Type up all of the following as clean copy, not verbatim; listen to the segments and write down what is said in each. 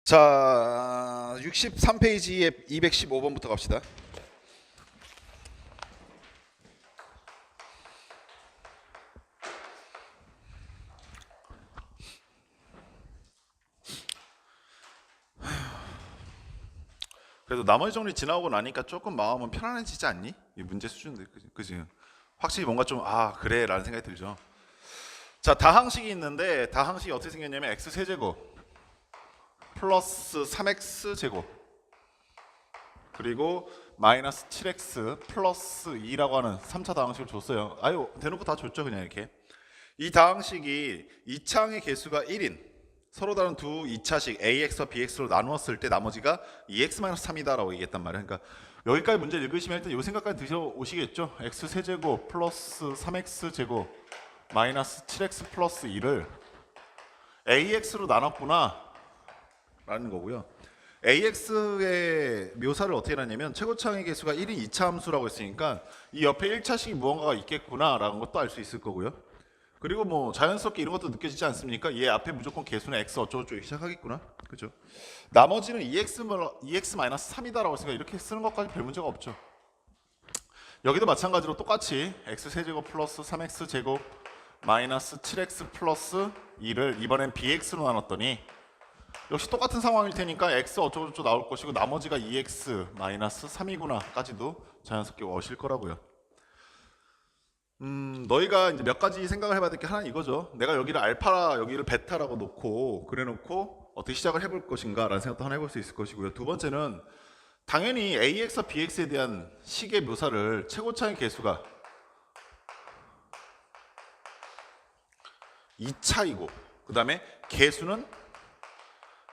자, 63페이지에 215번부터 갑시다. 그래도 나머지 정리 지나오고 나니까 조금 마음은 편안해지지 않니? 이 문제 수준도 그지? 확실히 뭔가 좀 그래 라는 생각이 들죠. 자, 다항식이 있는데 다항식이 어떻게 생겼냐면 x 세제곱 플러스 3x 제곱 그리고 마이너스 7x 플러스 2라고 하는 3차 다항식을 줬어요. 아유, 대놓고 다 줬죠 그냥 이렇게. 이 다항식이 2차항의 개수가 1인 서로 다른 두 2차식 ax와 bx로 나누었을 때 나머지가 2x-3이다 라고 얘기했단 말이에요. 그러니까 여기까지 문제 읽으시면 일단 이 생각까지 드셔오시겠죠. x 세제곱 플러스 3x 제곱 마이너스 7x 플러스 2를 ax로 나눴구나 라는 거고요. AX의 묘사를 어떻게 하냐면 최고차항의 개수가 1인 2차 함수라고 했으니까 이 옆에 1차식이 무언가가 있겠구나 라는 것도 알 수 있을 거고요. 그리고 뭐 자연스럽게 이런 것도 느껴지지 않습니까? 얘 앞에 무조건 개수는 x 어쩌고저쩌고 시작하겠구나. 그죠? 나머지는 2x-3이다 라고 했으니까 이렇게 쓰는 것까지 별 문제가 없죠. 여기도 마찬가지로 똑같이 x 세제곱 플러스 3x 제곱 마이너스 7x 플러스 2를 이번엔 bx로 나눴더니 역시 똑같은 상황일 테니까 x 어쩌고저쩌고 나올 것이고 나머지가 2x-3이구나까지도 자연스럽게 오실 거라고요. 너희가 이제 몇 가지 생각을 해봐야 될 게 하나는 이거죠. 내가 여기를 알파, 여기를 베타라고 놓고 그래놓고 어떻게 시작을 해볼 것인가 라는 생각도 하나 해볼 수 있을 것이고요. 두 번째는 당연히 AX와 BX에 대한 식의 묘사를 최고차의 개수가 2차이고 그 다음에 개수는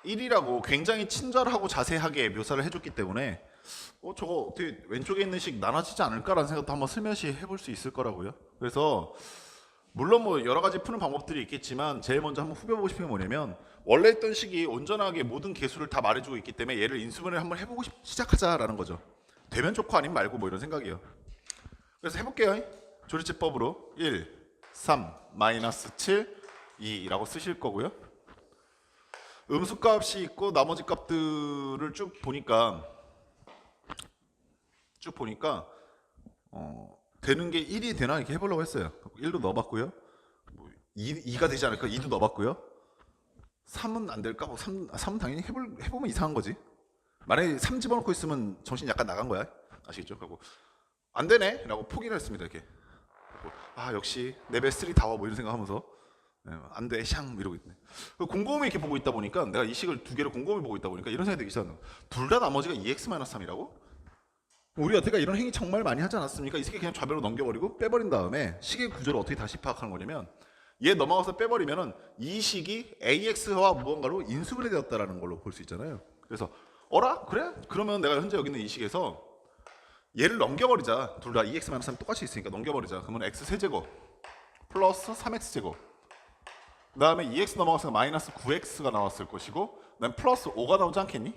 1이라고 굉장히 친절하고 자세하게 묘사를 해줬기 때문에 저거 어떻게 왼쪽에 있는 식 나눠지지 않을까라는 생각도 한번 슬며시 해볼 수 있을 거라고요. 그래서 물론 뭐 여러 가지 푸는 방법들이 있겠지만 제일 먼저 한번 후벼보고 싶은 게 뭐냐면 원래 있던 식이 온전하게 모든 개수를 다 말해주고 있기 때문에 얘를 인수분해를 한번 해보고 시작하자라는 거죠. 되면 좋고 아니면 말고 뭐 이런 생각이에요. 그래서 해볼게요. 조리제법으로 1, 3, 마이너스 7, 2라고 쓰실 거고요. 음수값이 있고 나머지 값들을 쭉 보니까 되는 게 1이 되나 이렇게 해보려고 했어요. 1도 넣어봤고요. 2가 되지 않을까? 2도 넣어봤고요. 3은 안 될까? 3은 당연히 해보면 이상한 거지. 만약에 3 집어넣고 있으면 정신 약간 나간 거야. 아시겠죠? 그리고 안 되네 라고 포기를 했습니다. 이렇게. 역시 레벨 3 다워 뭐 이런 생각하면서 안 돼, 샹 이러고 있네. 곰곰이 이렇게 보고 있다 보니까 내가 이 식을 두 개를 곰곰이 보고 있다 보니까 이런 생각이 들기 시작하는 거야. 둘 다 나머지가 2x-3이라고? 우리 여태가 이런 행위 정말 많이 하지 않았습니까? 이 새끼 그냥 좌변으로 넘겨버리고 빼버린 다음에 식의 구조를 어떻게 다시 파악하는 거냐면 얘 넘어가서 빼버리면은 이 식이 AX와 무언가로 인수분해되었다라는 걸로 볼 수 있잖아요. 그래서 어라? 그래? 그러면 내가 현재 여기 있는 이 식에서 얘를 넘겨버리자. 둘 다 2x-3 똑같이 있으니까 넘겨버리자. 그러면 x 세제곱 플러스 3x 제곱 그 다음에 2x 넘어가서 마이너스 9x가 나왔을 것이고 그 다음에 플러스 5가 나오지 않겠니?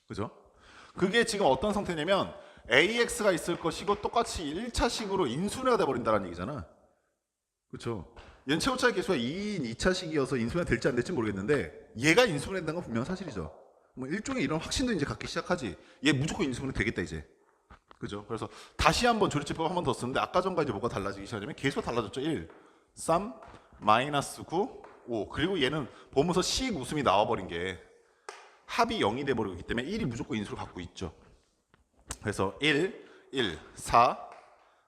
그죠? 그게 지금 어떤 상태냐면 AX가 있을 것이고 똑같이 1차식으로 인수분해가 돼버린다는 얘기잖아. 그렇죠? 얘는 최고차의 개수가 2인 2차식이어서 인수분해가 될지 안 될지 모르겠는데 얘가 인수분해 된다는 건 분명 사실이죠. 뭐 일종의 이런 확신도 이제 갖기 시작하지. 얘 무조건 인수분해 되겠다 이제. 그죠? 그래서 다시 한번 조리제법 한 번 더 쓰는데 아까 전과 이제 뭐가 달라지기 시작하냐면 개수가 달라졌죠. 1, 3, 마이너스 9, 5 그리고 얘는 보면서 식 웃음이 나와버린 게 합이 0이 돼버리기 때문에 1이 무조건 인수를 갖고 있죠. 그래서 1, 1, 4,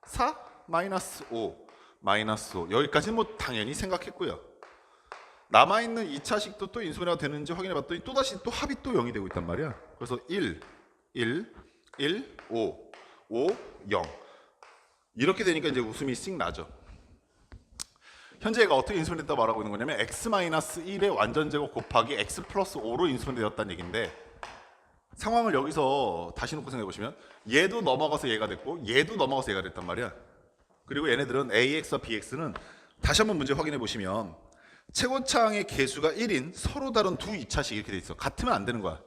4, 마이너스 5, 마이너스 5 여기까지는 뭐 당연히 생각했고요. 남아있는 2차식도 또 인수분해가 되는지 확인해봤더니 또다시 또 합이 또 0이 되고 있단 말이야. 그래서 1, 1, 1, 5, 5, 0 이렇게 되니까 이제 웃음이 씩 나죠. 현재 얘가 어떻게 인수분해됐다고 말하고 있는 거냐면 x-1의 완전제곱 곱하기 x 플러스 5로 인수분해되었다는 얘기인데 상황을 여기서 다시 놓고 생각해 보시면 얘도 넘어가서 얘가 됐고 얘도 넘어가서 얘가 됐단 말이야. 그리고 얘네들은 AX와 BX는 다시 한번 문제 확인해 보시면 최고차항의 개수가 1인 서로 다른 두 2차식 이렇게 돼 있어. 같으면 안 되는 거야.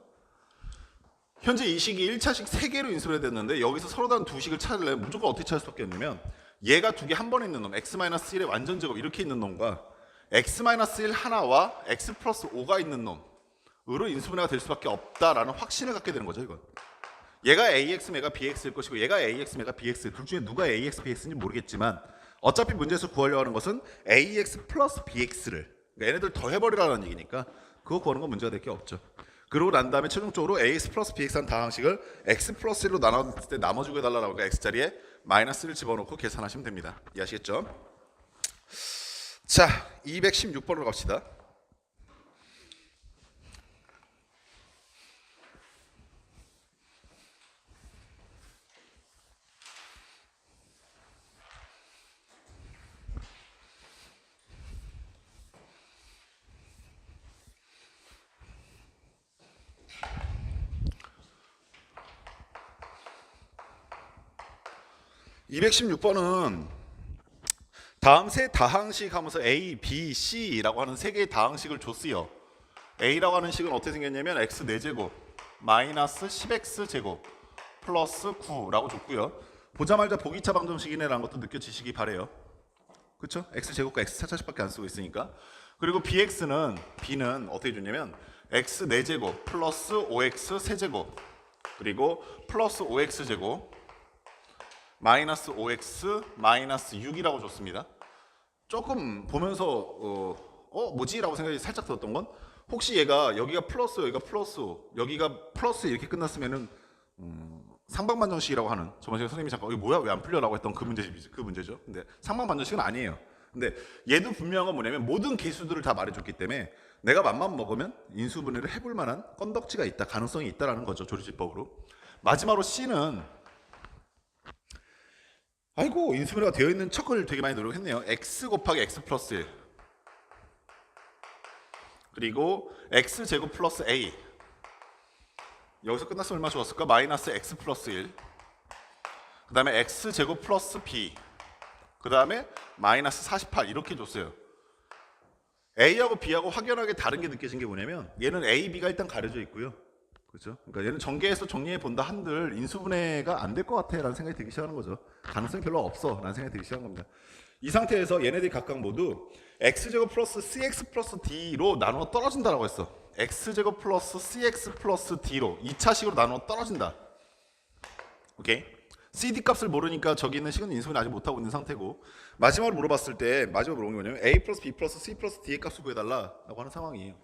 현재 이 식이 1차식 3개로 인수분해됐는데 여기서 서로 다른 두 식을 찾으려면 무조건 어떻게 찾을 수밖에 없냐면 얘가 두 개 한 번에 있는 놈 x-1의 완전제곱 이렇게 있는 놈과 x-1 하나와 x 플러스 5가 있는 놈 으로 인수분해가 될 수밖에 없다라는 확신을 갖게 되는 거죠. 이건 얘가 AX, 얘가 BX일 것이고 얘가 AX, 얘가 BX 둘 중에 누가 AX, BX인지 모르겠지만 어차피 문제에서 구하려고 하는 것은 AX 플러스 BX를 그러니까 얘네들 더해버리라는 얘기니까 그거 구하는 건 문제가 될 게 없죠. 그러고 난 다음에 최종적으로 AX 플러스 BX라는 다항식을 X 플러스 1로 나눴을 때 나눠주고 해달라고 하니까 X자리에 마이너스를 집어넣고 계산하시면 됩니다. 이해하시겠죠? 자, 216번으로 갑시다. (216번은) 다음 세 다항식 하면서 A, B, C라고 하는 세 개의 다항식을 줬어요. A라고 하는 식은 어떻게 생겼냐면 x 4제곱 마이너스 10x 제곱 플러스 9라고 줬고요. 보자마자 보기차 방정식이네라는 것도 느껴지시기 바래요. 그렇죠? x제곱과 x4차식밖에 안 쓰고 있으니까. 그리고 B는 어떻게 줬냐면 x 4제곱 플러스 5x 세제곱 그리고 플러스 5x제곱 마이너스 5x 마이너스 6이라고 줬습니다. 조금 보면서 뭐지? 라고 생각이 살짝 들었던 건 혹시 얘가 여기가 플러스 여기가 플러스 이렇게 끝났으면은 상방반정식이라고 하는 저번 시간에 선생님이 잠깐 이게 뭐야 왜 안 풀려라고 했던 그 문제죠. 근데 상방반정식은 아니에요. 근데 얘도 분명한 건 뭐냐면 모든 개수들을 다 말해줬기 때문에 내가 맘만 먹으면 인수분해를 해볼 만한 건덕지가 있다, 가능성이 있다라는 거죠. 조리지법으로. 마지막으로 C는 아이고 인수분해가 되어 있는 척을 되게 많이 노력했네요. x 곱하기 x 플러스 1 그리고 x 제곱 플러스 a 여기서 끝났으면 얼마 좋았을까? 마이너스 x 플러스 1 그 다음에 x 제곱 플러스 b 그 다음에 마이너스 48 이렇게 줬어요. a하고 b하고 확연하게 다른 게 느껴진 게 뭐냐면 얘는 a, b가 일단 가려져 있고요. 그렇죠? 그러니까 얘는 전개해서 정리해 본다 한들 인수분해가 안 될 것 같아라는 생각이 들기 시작하는 거죠. 가능성이 별로 없어라는 생각이 들기 시작한 겁니다. 이 상태에서 얘네들이 각각 모두 x제곱 플러스 cx 플러스 d로 나누어 떨어진다라고 했어. x제곱 플러스 cx 플러스 d로 2차식으로 나누어 떨어진다. 오케이? cd 값을 모르니까 저기 있는 식은 인수분해 아직 못하고 있는 상태고 마지막으로 물어봤을 때 마지막으로 물어본 게 뭐냐면 a 플러스 b 플러스 c 플러스 d의 값을 구해달라라고 하는 상황이에요.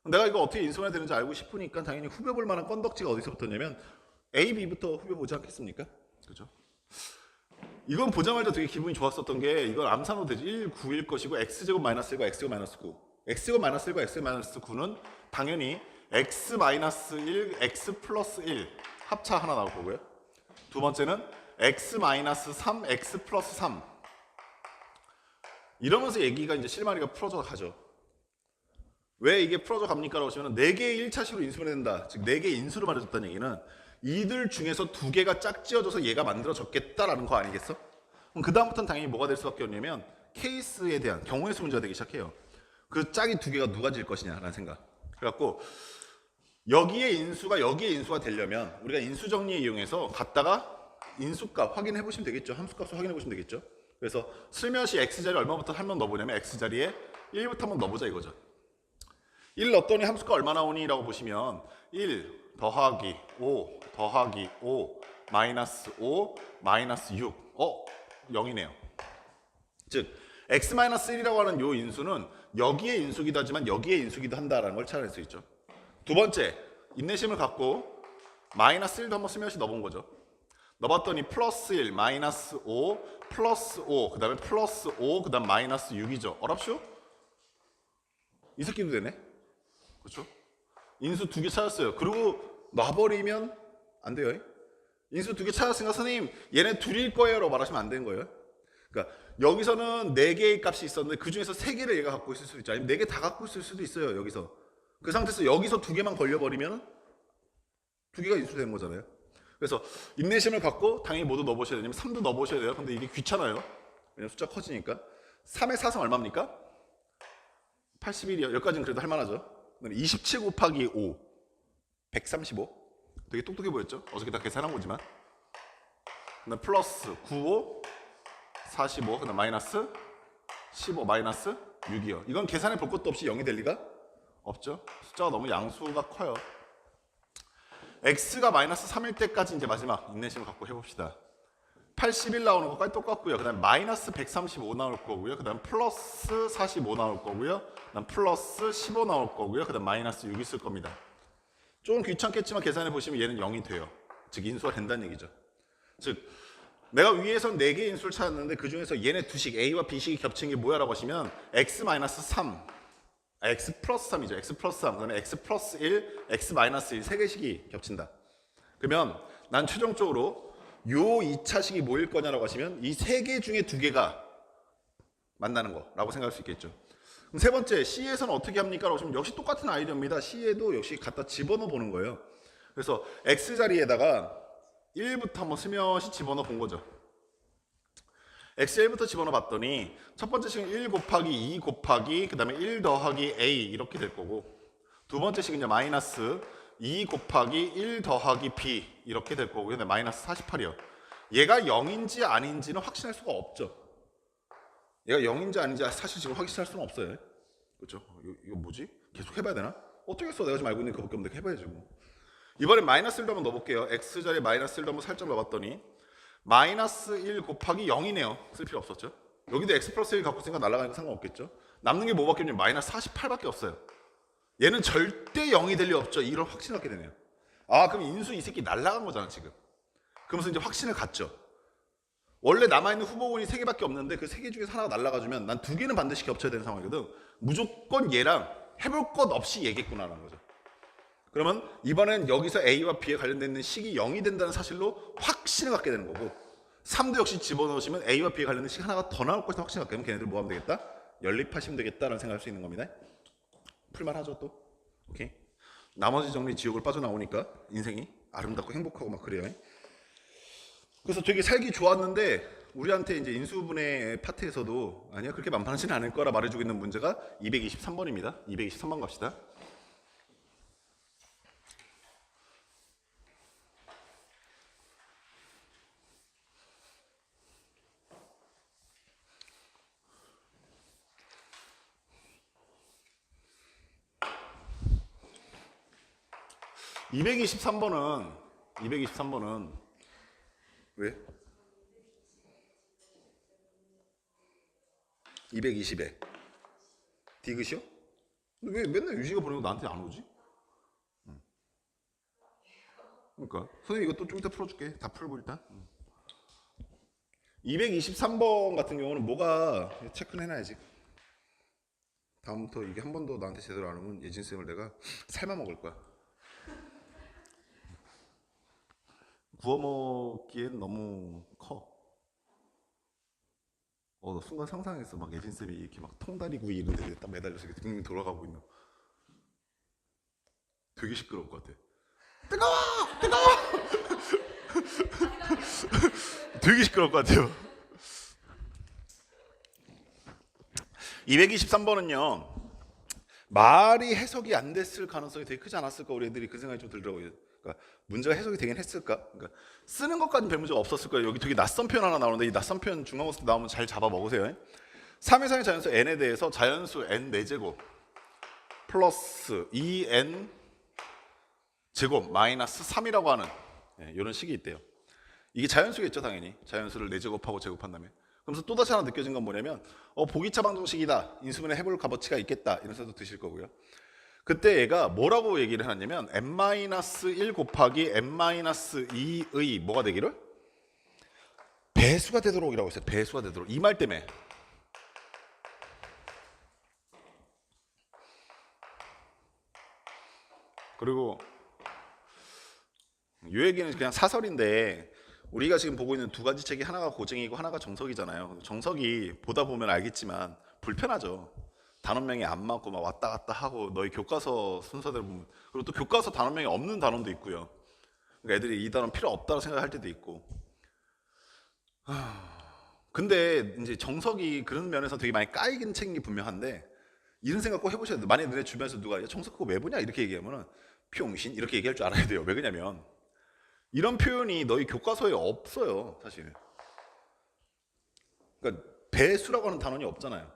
내가 이거 어떻게 인수분해 되는지 알고 싶으니까 당연히 후벼볼 만한 건덕지가 어디서 붙었냐면 A, B부터 후벼보지 않겠습니까? 그죠? 이건 보자마자 되게 기분이 좋았었던 게 이건 암산으로 되지 1, 9일 것이고 x제곱 마이너스 1과 x제곱 마이너스 9 x제곱 마이너스 1과 x제곱 마이너스 9는 당연히 x 마이너스 1, x 플러스 1 합차 하나 나올 거고요. 두 번째는 x 마이너스 3, x 플러스 3 이러면서 얘기가 이제 실마리가 풀어져 가죠. 왜 이게 풀어져 갑니까? 라고 하시면 4개의 1차식으로 인수분해 된다. 즉 4개의 인수를 말해줬다는 얘기는 이들 중에서 2개가 짝지어져서 얘가 만들어졌겠다라는 거 아니겠어? 그럼 그 다음부터는 당연히 뭐가 될 수밖에 없냐면 케이스에 대한 경우의 수 문제가 되기 시작해요. 그 짝이 2개가 누가 질 것이냐라는 생각. 그래갖고 여기의 인수가 되려면 우리가 인수정리 이용해서 갖다가 인수값 확인해 보시면 되겠죠. 함수값을 확인해 보시면 되겠죠. 그래서 슬며시 x자리 얼마부터 한 번 넣어보냐면 x자리에 1부터 한번 넣어보자 이거죠. 1 넣었더니 함수가 얼마 나오니? 라고 보시면 1 더하기 5 더하기 5 마이너스 5 마이너스 6 0이네요. 즉 x-1이라고 하는 요 인수는 여기에 인수기도 하지만 여기에 인수기도 한다라는 걸 찾아낼 수 있죠. 두 번째 인내심을 갖고 마이너스 1도 한번 슬며시 넣어본 거죠. 넣어봤더니 플러스 1 마이너스 5 플러스 5 그 다음에 플러스 5 그 다음 마이너스 6이죠. 어랍쇼? 이 새끼도 되네. 그렇죠? 인수 2개 찾았어요. 그리고 놔버리면 안 돼요. 인수 2개 찾았으니까 선생님 얘네 둘일 거예요 라고 말하시면 안 되는 거예요. 그러니까 여기서는 4개의 값이 있었는데 그 중에서 3개를 얘가 갖고 있을 수도 있죠. 아니면 4개 다 갖고 있을 수도 있어요. 여기서 그 상태에서 여기서 2개만 걸려버리면 2개가 인수되는 거잖아요. 그래서 인내심을 갖고 당연히 모두 넣어보셔야 되냐면 3도 넣어보셔야 돼요. 근데 이게 귀찮아요. 왜냐면 숫자 커지니까. 3의 4승 얼마입니까? 81이요. 여기까지는 그래도 할만하죠. 27 곱하기 5 135 되게 똑똑해 보였죠? 어저께 다 계산한 거지만 그다음 플러스 95 45 그다음 마이너스 15 마이너스 6이요. 이건 계산해 볼 것도 없이 0이 될 리가 없죠? 숫자가 너무 양수가 커요. x가 마이너스 3일 때까지 이제 마지막 인내심을 갖고 해봅시다. 81 나오는 것까지 똑같고요. 그 다음에 마이너스 135 나올 거고요. 그 다음 플러스 45 나올 거고요. 그 다음 플러스 15 나올 거고요. 그 다음 마이너스 6 있을 겁니다. 조금 귀찮겠지만 계산해 보시면 얘는 0이 돼요. 즉 인수가 된다는 얘기죠. 즉 내가 위에서 4개의 인수를 찾았는데 그 중에서 얘네 두식 A와 B식이 겹친 게 뭐야라고 하시면 x-3 x 플러스 3이죠. x 플러스 3 그다음에 x 플러스 1, x 마이너스 1 3개식이 겹친다. 그러면 난 최종적으로 요 2차식이 뭐일 거냐라고 하시면 이 3개 중에 2개가 만나는 거라고 생각할 수 있겠죠. 그럼 세 번째 C에서는 어떻게 합니까? 라고 하시면 역시 똑같은 아이디어입니다. C에도 역시 갖다 집어넣어 보는 거예요. 그래서 X 자리에다가 1부터 한번 스며시 집어넣어 본 거죠. X1부터 집어넣어 봤더니 첫 번째 식은 1 곱하기 2 곱하기 그 다음에 1 더하기 A 이렇게 될 거고 두 번째 식은 이제 마이너스 2 곱하기 1 더하기 B 이렇게 될 거고요. 근데 마이너스 48이요. 얘가 0인지 아닌지는 확신할 수가 없죠. 얘가 0인지 아닌지 사실 지금 확신할 수는 없어요. 그렇죠? 이거 뭐지? 계속 해봐야 되나? 어떻게 써? 내가 지금 알고 있는 그거밖에 없는데 해봐야지 뭐. 이번엔 마이너스 1도 한번 넣어볼게요. X자리에 마이너스 1도 한번 살짝 넣어봤더니 마이너스 1 곱하기 0이네요. 쓸 필요 없었죠. 여기도 X 플러스 1 갖고 있으니까 날아가니까 상관없겠죠. 남는 게 뭐밖에 없냐면 마이너스 48밖에 없어요. 얘는 절대 0이 될 리 없죠. 이걸 확신하게 되네요. 아 그럼 인수 이 새끼 날아간 거잖아 지금. 그러면서 이제 확신을 갖죠. 원래 남아있는 후보군이 3개밖에 없는데 그 3개 중에서 하나가 날아가주면 난 2개는 반드시 겹쳐야 되는 상황이거든. 무조건 얘랑 해볼 것 없이 얘기했구나라는 거죠. 그러면 이번엔 여기서 A와 B에 관련된 있는 식이 0이 된다는 사실로 확신을 갖게 되는 거고 3도 역시 집어넣으시면 A와 B에 관련된 식 하나가 더 나올 것이다 확신을 갖게 되면 걔네들 뭐 하면 되겠다? 연립하시면 되겠다라는 생각할 수 있는 겁니다. 풀만하죠 또? 오케이. 나머지 정리 지옥을 빠져나오니까 인생이 아름답고 행복하고 막 그래요. 그래서 되게 살기 좋았는데 우리한테 이제 인수분해 파트에서도 아니야 그렇게 만만하지는 않을 거라 말해주고 있는 문제가 223번입니다. 223번 갑시다. (223번은) 왜? 220에 디귿이요? 왜 맨날 유지가 보내고 나한테 안 오지? 그러니까 선생님 이것도 좀 이따 풀어줄게. 다 풀고 일단 223번 같은 경우는 뭐가 체크는 해놔야지. 다음부터 이게 한 번도 나한테 제대로 안 오면 예진쌤을 내가 삶아 먹을 거야. 구워 먹기엔 너무 커. 나 순간 상상했어. 막 예진쌤이 이렇게 막 통다리 구이 이런 데 딱 매달려서 이렇게 둥둥 돌아가고 있는. 되게 시끄러울 것 같아. 뜨거워! 뜨거워! 되게 시끄러울 것 같아요. 223번은요. 말이 해석이 안 됐을 가능성이 되게 크지 않았을까 우리 애들이 그 생각이 좀 들더라고요. 그러니까 문제가 해석이 되긴 했을까? 그러니까 쓰는 것까지는 별 문제가 없었을 거예요. 여기 되게 낯선 표현 하나 나오는데 이 낯선 표현 중간고사 나오면 잘 잡아 먹으세요. 3이상의 자연수 n에 대해서 자연수 n 4제곱 플러스 2n 제곱 마이너스 3이라고 하는 이런 식이 있대요. 이게 자연수겠죠 당연히. 자연수를 4제곱하고 제곱한다면. 그러면서 또다시 하나 느껴진 건 뭐냐면 보기차 방정식이다. 인수분해 해볼 값어치가 있겠다. 이런 생각도 드실 거고요. 그때 얘가 뭐라고 얘기를 해놨냐면 n-1 곱하기 n-2의 뭐가 되기를? 배수가 되도록 이라고 했어요. 배수가 되도록. 이 말 때문에. 그리고 이 얘기는 그냥 사설인데 우리가 지금 보고 있는 두 가지 책이 하나가 고증이고 하나가 정석이잖아요. 정석이 보다 보면 알겠지만 불편하죠. 단원명이 안 맞고 막 왔다 갔다 하고 너희 교과서 순서대로 보면 그리고 또 교과서 단원명이 없는 단원도 있고요. 그러니까 애들이 이 단원 필요 없다고 생각할 때도 있고. 근데 이제 정석이 그런 면에서 되게 많이 까이긴 책이 분명한데 이런 생각 꼭 해보셔야 돼요. 만약에 너네 주변에서 누가 야, 정석 그거 왜 보냐 이렇게 얘기하면은 병신 이렇게 얘기할 줄 알아야 돼요. 왜 그러냐면 이런 표현이 너희 교과서에 없어요, 사실. 그러니까 배수라고 하는 단원이 없잖아요.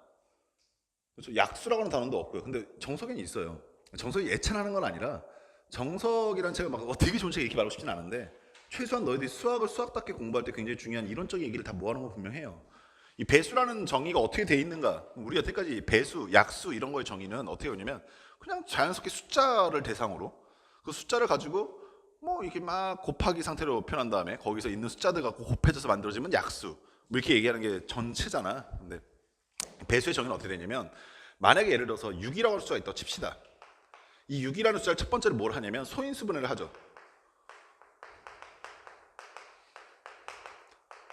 그렇죠? 약수라고 하는 단원도 없고요. 근데 정석에는 있어요. 정석이 예찬하는 건 아니라 정석이란 책을 막 되게 좋은 책 이렇게 말하고 싶진 않은데 최소한 너희들이 수학을 수학답게 공부할 때 굉장히 중요한 이론적인 얘기를 다 모아놓은 건 분명해요. 이 배수라는 정의가 어떻게 돼 있는가? 우리 여태까지 배수, 약수 이런 거의 정의는 어떻게 오냐면 그냥 자연스럽게 숫자를 대상으로 그 숫자를 가지고 뭐 이렇게 막 곱하기 상태로 표현한 다음에 거기서 있는 숫자들 갖고 곱해져서 만들어지면 약수 뭐 이렇게 얘기하는 게 전체잖아. 근데 배수의 정의는 어떻게 되냐면 만약에 예를 들어서 6이라고 하는 숫자가 있다고 칩시다. 이 6이라는 숫자를 첫 번째로 뭘 하냐면 소인수분해를 하죠.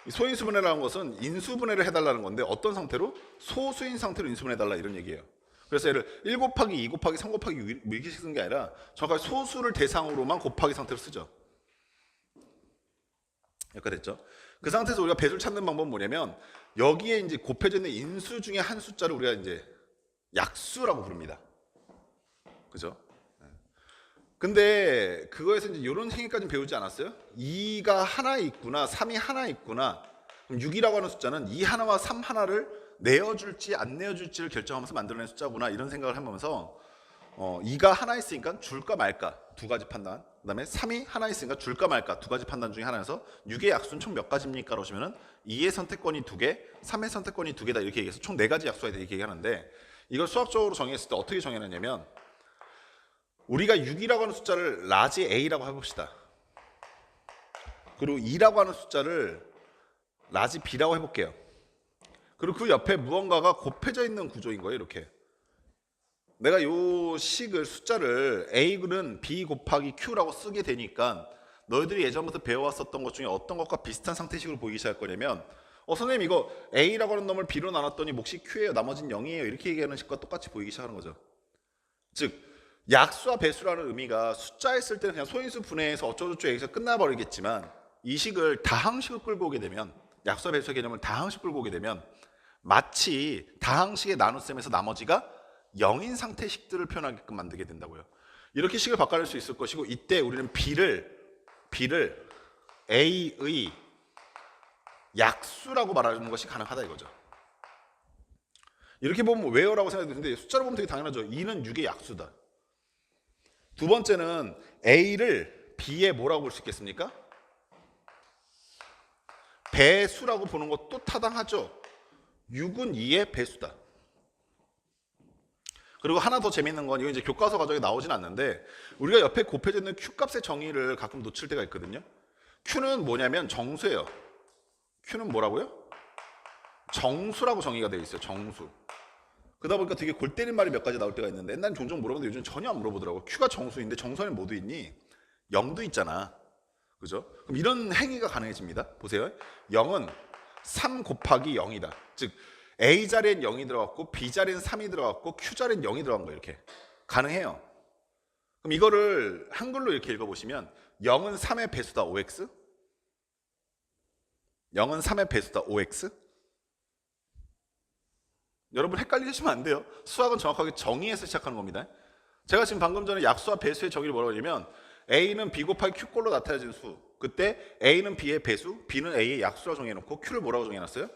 이 소인수분해라는 것은 인수분해를 해달라는 건데 어떤 상태로? 소수인 상태로 인수분해해달라 이런 얘기예요. 그래서 얘를 1 곱하기 2 곱하기 3 곱하기 6 이렇게 쓰는 게 아니라 정확하게 소수를 대상으로만 곱하기 상태로 쓰죠. 여기까지 됐죠? 그 상태에서 우리가 배수를 찾는 방법은 뭐냐면 여기에 이제 곱해져 있는 인수 중에 한 숫자를 우리가 이제 약수라고 부릅니다. 그죠? 근데 그거에서 이제 이런 행위까지는 배우지 않았어요? 2가 하나 있구나, 3이 하나 있구나. 그럼 6이라고 하는 숫자는 2 하나와 3 하나를 내어줄지 안 내어줄지를 결정하면서 만들어낸 숫자구나 이런 생각을 하면서 2가 하나 있으니까 줄까 말까 두 가지 판단. 그다음에 3이 하나 있으니까 줄까 말까 두 가지 판단 중에 하나여서 6의 약수는 총 몇 가지입니까? 그러시면은 2의 선택권이 2개, 3의 선택권이 2개다 이렇게 얘기해서 총 4가지 약수가 이렇게 얘기하는데 이걸 수학적으로 정의했을 때 어떻게 정해놨냐면 우리가 6이라고 하는 숫자를 라지 A라고 해봅시다. 그리고 2라고 하는 숫자를 라지 B라고 해볼게요. 그리고 그 옆에 무언가가 곱해져 있는 구조인 거예요. 이렇게 내가 요 식을 숫자를 A는 B 곱하기 Q라고 쓰게 되니까 너희들이 예전부터 배워왔었던 것 중에 어떤 것과 비슷한 상태식으로 보이기 시작할 거냐면 선생님 이거 A라고 하는 놈을 B로 나눴더니 몫이 Q예요. 나머지는 0이에요. 이렇게 얘기하는 식과 똑같이 보이기 시작하는 거죠. 즉 약수와 배수라는 의미가 숫자에 쓸 때는 그냥 소인수 분해해서 어쩌고저쩌고 여기서 끝나버리겠지만 이 식을 다항식을 끌고 오게 되면 약수와 배수의 개념을 다항식 끌고 오게 되면 마치 다항식의 나눗셈에서 나머지가 0인 상태식들을 표현하게끔 만들게 된다고요. 이렇게 식을 바꿔낼 수 있을 것이고 이때 우리는 B를 A의 약수라고 말하는 것이 가능하다 이거죠. 이렇게 보면 왜요라고 생각이 드는데 숫자로 보면 되게 당연하죠. 2는 6의 약수다. 두 번째는 A를 B의 뭐라고 볼 수 있겠습니까? 배수라고 보는 것도 타당하죠. 6은 2의 배수다. 그리고 하나 더 재밌는 건 이거 이제 교과서 과정에 나오진 않는데 우리가 옆에 곱해져 있는 Q값의 정의를 가끔 놓칠 때가 있거든요. Q는 뭐냐면 정수예요. Q는 뭐라고요? 정수라고 정의가 되어 있어요. 정수. 그러다 보니까 되게 골 때리는 말이 몇 가지 나올 때가 있는데 옛날엔 종종 물어보는데 요즘 전혀 안 물어보더라고. Q가 정수인데 정수 안에 뭐도 있니? 0도 있잖아. 그죠? 그럼 이런 행위가 가능해집니다. 보세요. 0은 3 곱하기 0이다. 즉 A 자리엔 0이 들어갔고 B 자리엔 3이 들어갔고 Q 자리엔 0이 들어간 거예요. 이렇게. 가능해요. 그럼 이거를 한글로 이렇게 읽어보시면 0은 3의 배수다 5x 0은 3의 배수다 5x 여러분 헷갈리시면 안 돼요. 수학은 정확하게 정의에서 시작하는 겁니다. 제가 지금 방금 전에 약수와 배수의 정의를 뭐라고 하냐면 A는 B 곱하기 Q꼴로 나타내진 수. 그때 A는 B의 배수, B는 A의 약수라고 정해놓고 Q를 뭐라고 정해놨어요?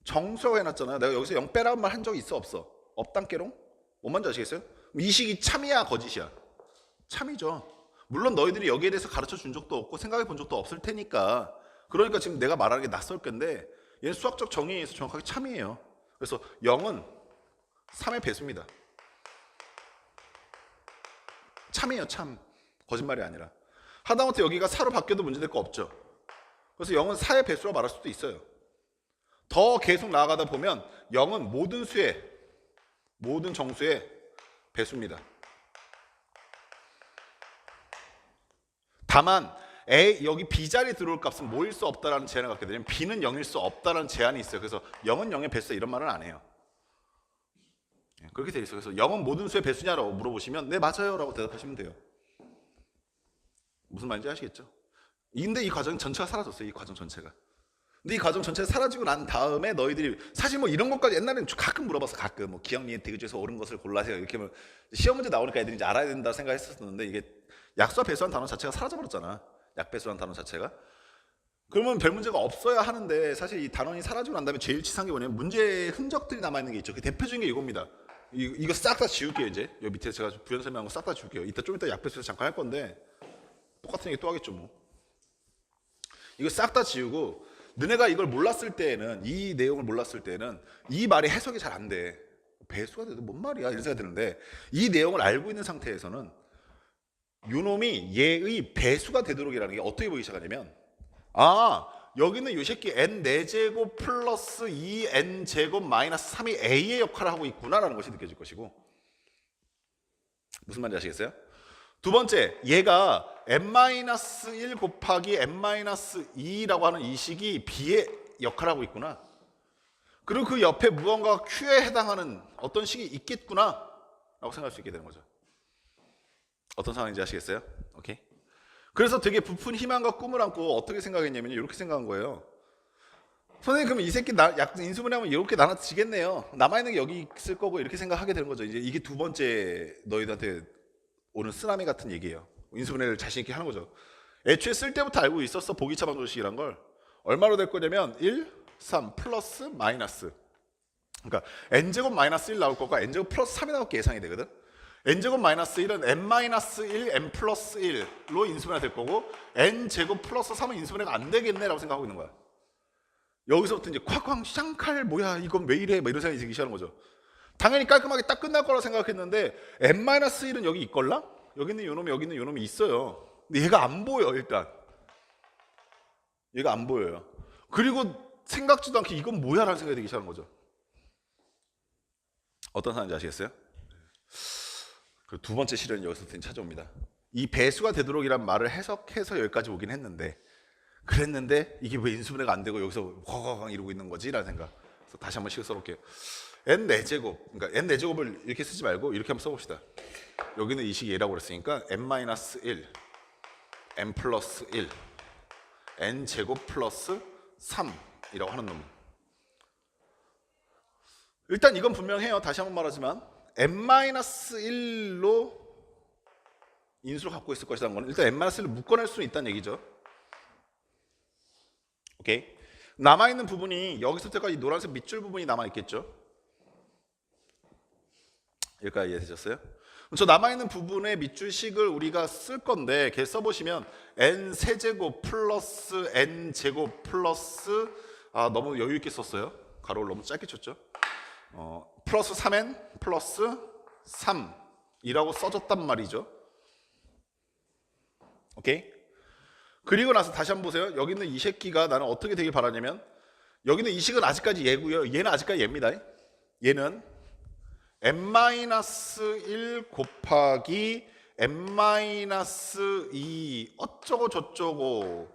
정수라고 해놨잖아요. 내가 여기서 0 빼라는 말 한 적이 있어 없어? 없단께롱? 뭔 말인지 아시겠어요? 이 식이 참이야 거짓이야? 참이죠. 물론 너희들이 여기에 대해서 가르쳐 준 적도 없고 생각해 본 적도 없을 테니까 그러니까 지금 내가 말하는 게 낯설 건데 얘는 수학적 정의에 의해서 정확하게 참이에요. 그래서 0은 3의 배수입니다. 참이에요. 참. 거짓말이 아니라. 하다못해 여기가 4로 바뀌어도 문제될 거 없죠. 그래서 0은 4의 배수라고 말할 수도 있어요. 더 계속 나아가다 보면 0은 모든 정수의 배수입니다. 다만 여기 B자리에 들어올 값은 뭐일 수 없다라는 제한을 갖게 되면 B는 0일 수 없다라는 제한이 있어요. 그래서 0은 0의 배수다 이런 말은 안 해요. 그렇게 돼 있어요. 그래서 0은 모든 수의 배수냐라고 물어보시면 네 맞아요 라고 대답하시면 돼요. 무슨 말인지 아시겠죠? 근데 이 과정 전체가 사라졌어요. 이 과정 전체가. 근데 이 과정 전체가 사라지고 난 다음에 너희들이 사실 뭐 이런 것까지 옛날에는 가끔 물어봤어. 가끔 뭐 기억니에 대그 중에서 옳은 것을 골라세요. 이렇게 뭐 시험 문제 나오니까 애들이 이제 알아야 된다 생각했었는데 이게 약수와 배수한 단어 자체가 사라져버렸잖아. 약배수란 단어 자체가. 그러면 별 문제가 없어야 하는데 사실 이 단원이 사라지고 난 다음에 제일 치사한 게 뭐냐면 문제의 흔적들이 남아있는 게 있죠. 그 대표적인 게 이겁니다. 이거 싹 다 지울게요. 이제 여기 밑에 제가 부연 설명한 거 싹 다 지울게요. 이따 좀 이따 약배수에서 잠깐 할 건데 똑같은 얘기 또 하겠죠 뭐. 이거 싹 다 지우고 너네가 이걸 몰랐을 때에는 이 내용을 몰랐을 때는 이 말이 해석이 잘 안 돼. 배수가 돼도 뭔 말이야 이런 생각이 드는데 이 내용을 알고 있는 상태에서는 요놈이 얘의 배수가 되도록이라는 게 어떻게 보이기 시작하냐면 아 여기는 이 새끼 n 4제곱 플러스 2n 제곱 마이너스 3이 a의 역할을 하고 있구나라는 것이 느껴질 것이고 무슨 말인지 아시겠어요? 두 번째 얘가 n-1 곱하기 n-2라고 하는 이 식이 b의 역할을 하고 있구나. 그리고 그 옆에 무언가가 q에 해당하는 어떤 식이 있겠구나 라고 생각할 수 있게 되는 거죠. 어떤 상황인지 아시겠어요? 오케이. 그래서 되게 부푼 희망과 꿈을 안고 어떻게 생각했냐면 이렇게 생각한 거예요. 선생님 그럼 이 새끼 인수분해하면 이렇게 나눠지겠네요. 남아있는 게 여기 있을 거고 이렇게 생각하게 되는 거죠. 이제 이게 두 번째 너희들한테 오는 쓰나미 같은 얘기예요. 인수분해를 자신 있게 하는 거죠. 애초에 쓸 때부터 알고 있었어. 보기차 방정식이란 걸. 얼마로 될 거냐면 1, 3 플러스 마이너스. 그러니까 n제곱 마이너스 1 나올 거가 n제곱 플러스 3이 나올 게 예상이 되거든. n제곱 마이너스 1은 n-1 n 플러스 1로 인수분해가 될 거고 n제곱 플러스 3은 인수분해가 안 되겠네 라고 생각하고 있는 거야. 여기서부터 이제 콱콱 샹칼 뭐야 이건 왜 이래 뭐 이런 생각이 들기 시작하는 거죠. 당연히 깔끔하게 딱 끝날 거라 생각했는데 n-1은 여기 있걸라? 여기 있는 요놈이 여기 있는 요놈이 있어요. 근데 얘가 안 보여. 일단 얘가 안 보여요. 그리고 생각지도 않게 이건 뭐야 라는 생각이 들기 시작하는 거죠. 어떤 상황인지 아시겠어요? 그 두 번째 실현이 여기서부터 찾아옵니다. 이 배수가 되도록이란 말을 해석해서 여기까지 오긴 했는데 그랬는데 이게 왜 인수분해가 안 되고 여기서 허허허 이러고 있는 거지? 라는 생각. 그래서 다시 한번 식을 써볼게요. n 4제곱 그러니까 n 4제곱을 이렇게 쓰지 말고 이렇게 한번 써봅시다. 여기는 이 식이 얘라고 그랬으니까 n-1 n 플러스 1 n 제곱 플러스 3이라고 하는 놈. 일단 이건 분명해요. 다시 한번 말하지만 n-1로 인수를 갖고 있을 것이라는 거는 일단 n-1을 묶어낼 수는 있다는 얘기죠. 오케이. 남아있는 부분이 여기서부터까지 노란색 밑줄 부분이 남아있겠죠. 여기까지 이해되셨어요? 저 남아있는 부분의 밑줄식을 우리가 쓸 건데 걔 써보시면 n 세제곱 플러스 n 제곱 플러스 너무 여유있게 썼어요. 가로를 너무 짧게 쳤죠. 플러스 3n 플러스 3이라고 써졌단 말이죠. 오케이? 그리고 나서 다시 한번 보세요. 여기 있는 이 새끼가 나는 어떻게 되길 바라냐면 여기 있는 이 식은 아직까지 얘고요. 얘는 아직까지 얘입니다. 얘는 n-1 곱하기 n-2 어쩌고 저쩌고의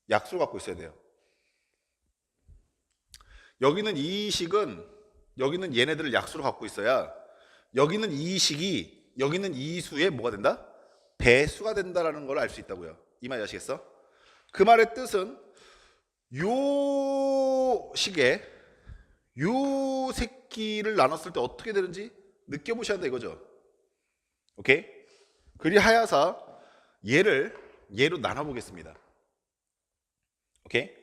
약수를 갖고 있어야 돼요. 여기는 이 식은 여기는 얘네들을 약수로 갖고 있어야 여기는 이 식이 여기는 이 수의 뭐가 된다? 배수가 된다라는 걸 알 수 있다고요. 이 말이 아시겠어? 그 말의 뜻은 요 식에 요 새끼를 나눴을 때 어떻게 되는지 느껴보셔야 한다 이거죠. 오케이? 그리하여서 얘로 나눠보겠습니다. 오케이?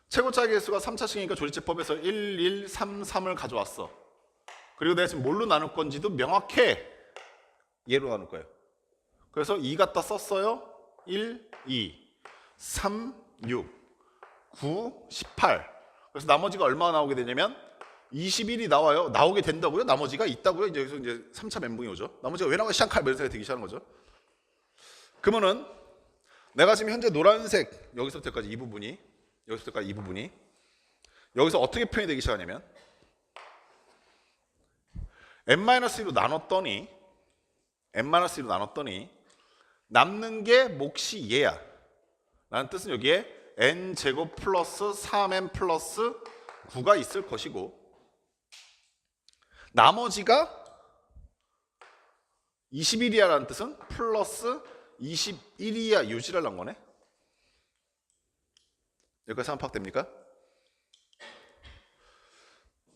최고차 계수가 3차식이니까 조리제법에서 1, 1, 3, 3을 가져왔어. 그리고 내가 지금 뭘로 나눌 건지도 명확해. 얘로 나눌 거예요. 그래서 2 갖다 썼어요. 1, 2, 3, 6, 9, 18. 그래서 나머지가 얼마나 나오게 되냐면 21이 나와요. 나오게 된다고요? 나머지가 있다고요? 이제 여기서 이제 3차 멘붕이 오죠. 나머지가 왜 나와? 샹칼 이런 생각이 들기 시작하는 거죠. 그러면은 내가 지금 현재 노란색 여기서부터까지 이 부분이 여기서 어떻게 표현이 되기 시작하냐면 n-1로 나눴더니 남는 게 몫이 얘야. 라는 뜻은 여기에 n제곱 플러스 3n 플러스 9가 있을 것이고 나머지가 21이야 라는 뜻은 플러스 21이야 유지라는 거네. 여기까지 상파악됩니까?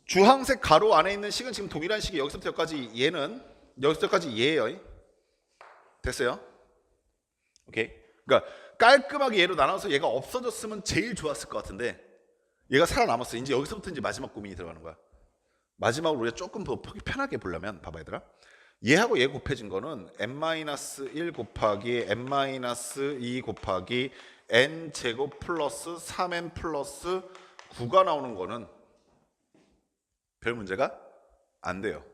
주황색 가로 안에 있는 식은 지금 동일한 식이 여기서부터 여기까지 얘예요. 됐어요? 오케이. 그러니까 깔끔하게 얘로 나눠서 얘가 없어졌으면 제일 좋았을 것 같은데 얘가 살아남았어. 이제 여기서부터 이제 마지막 고민이 들어가는 거야. 마지막으로 우리가 조금 더 편하게 보려면 봐봐 얘들아. 얘하고 얘 곱해진 거는 n-1 곱하기 n-2 곱하기 n제곱 플러스 3n 플러스 9가 나오는 거는 별 문제가 안 돼요.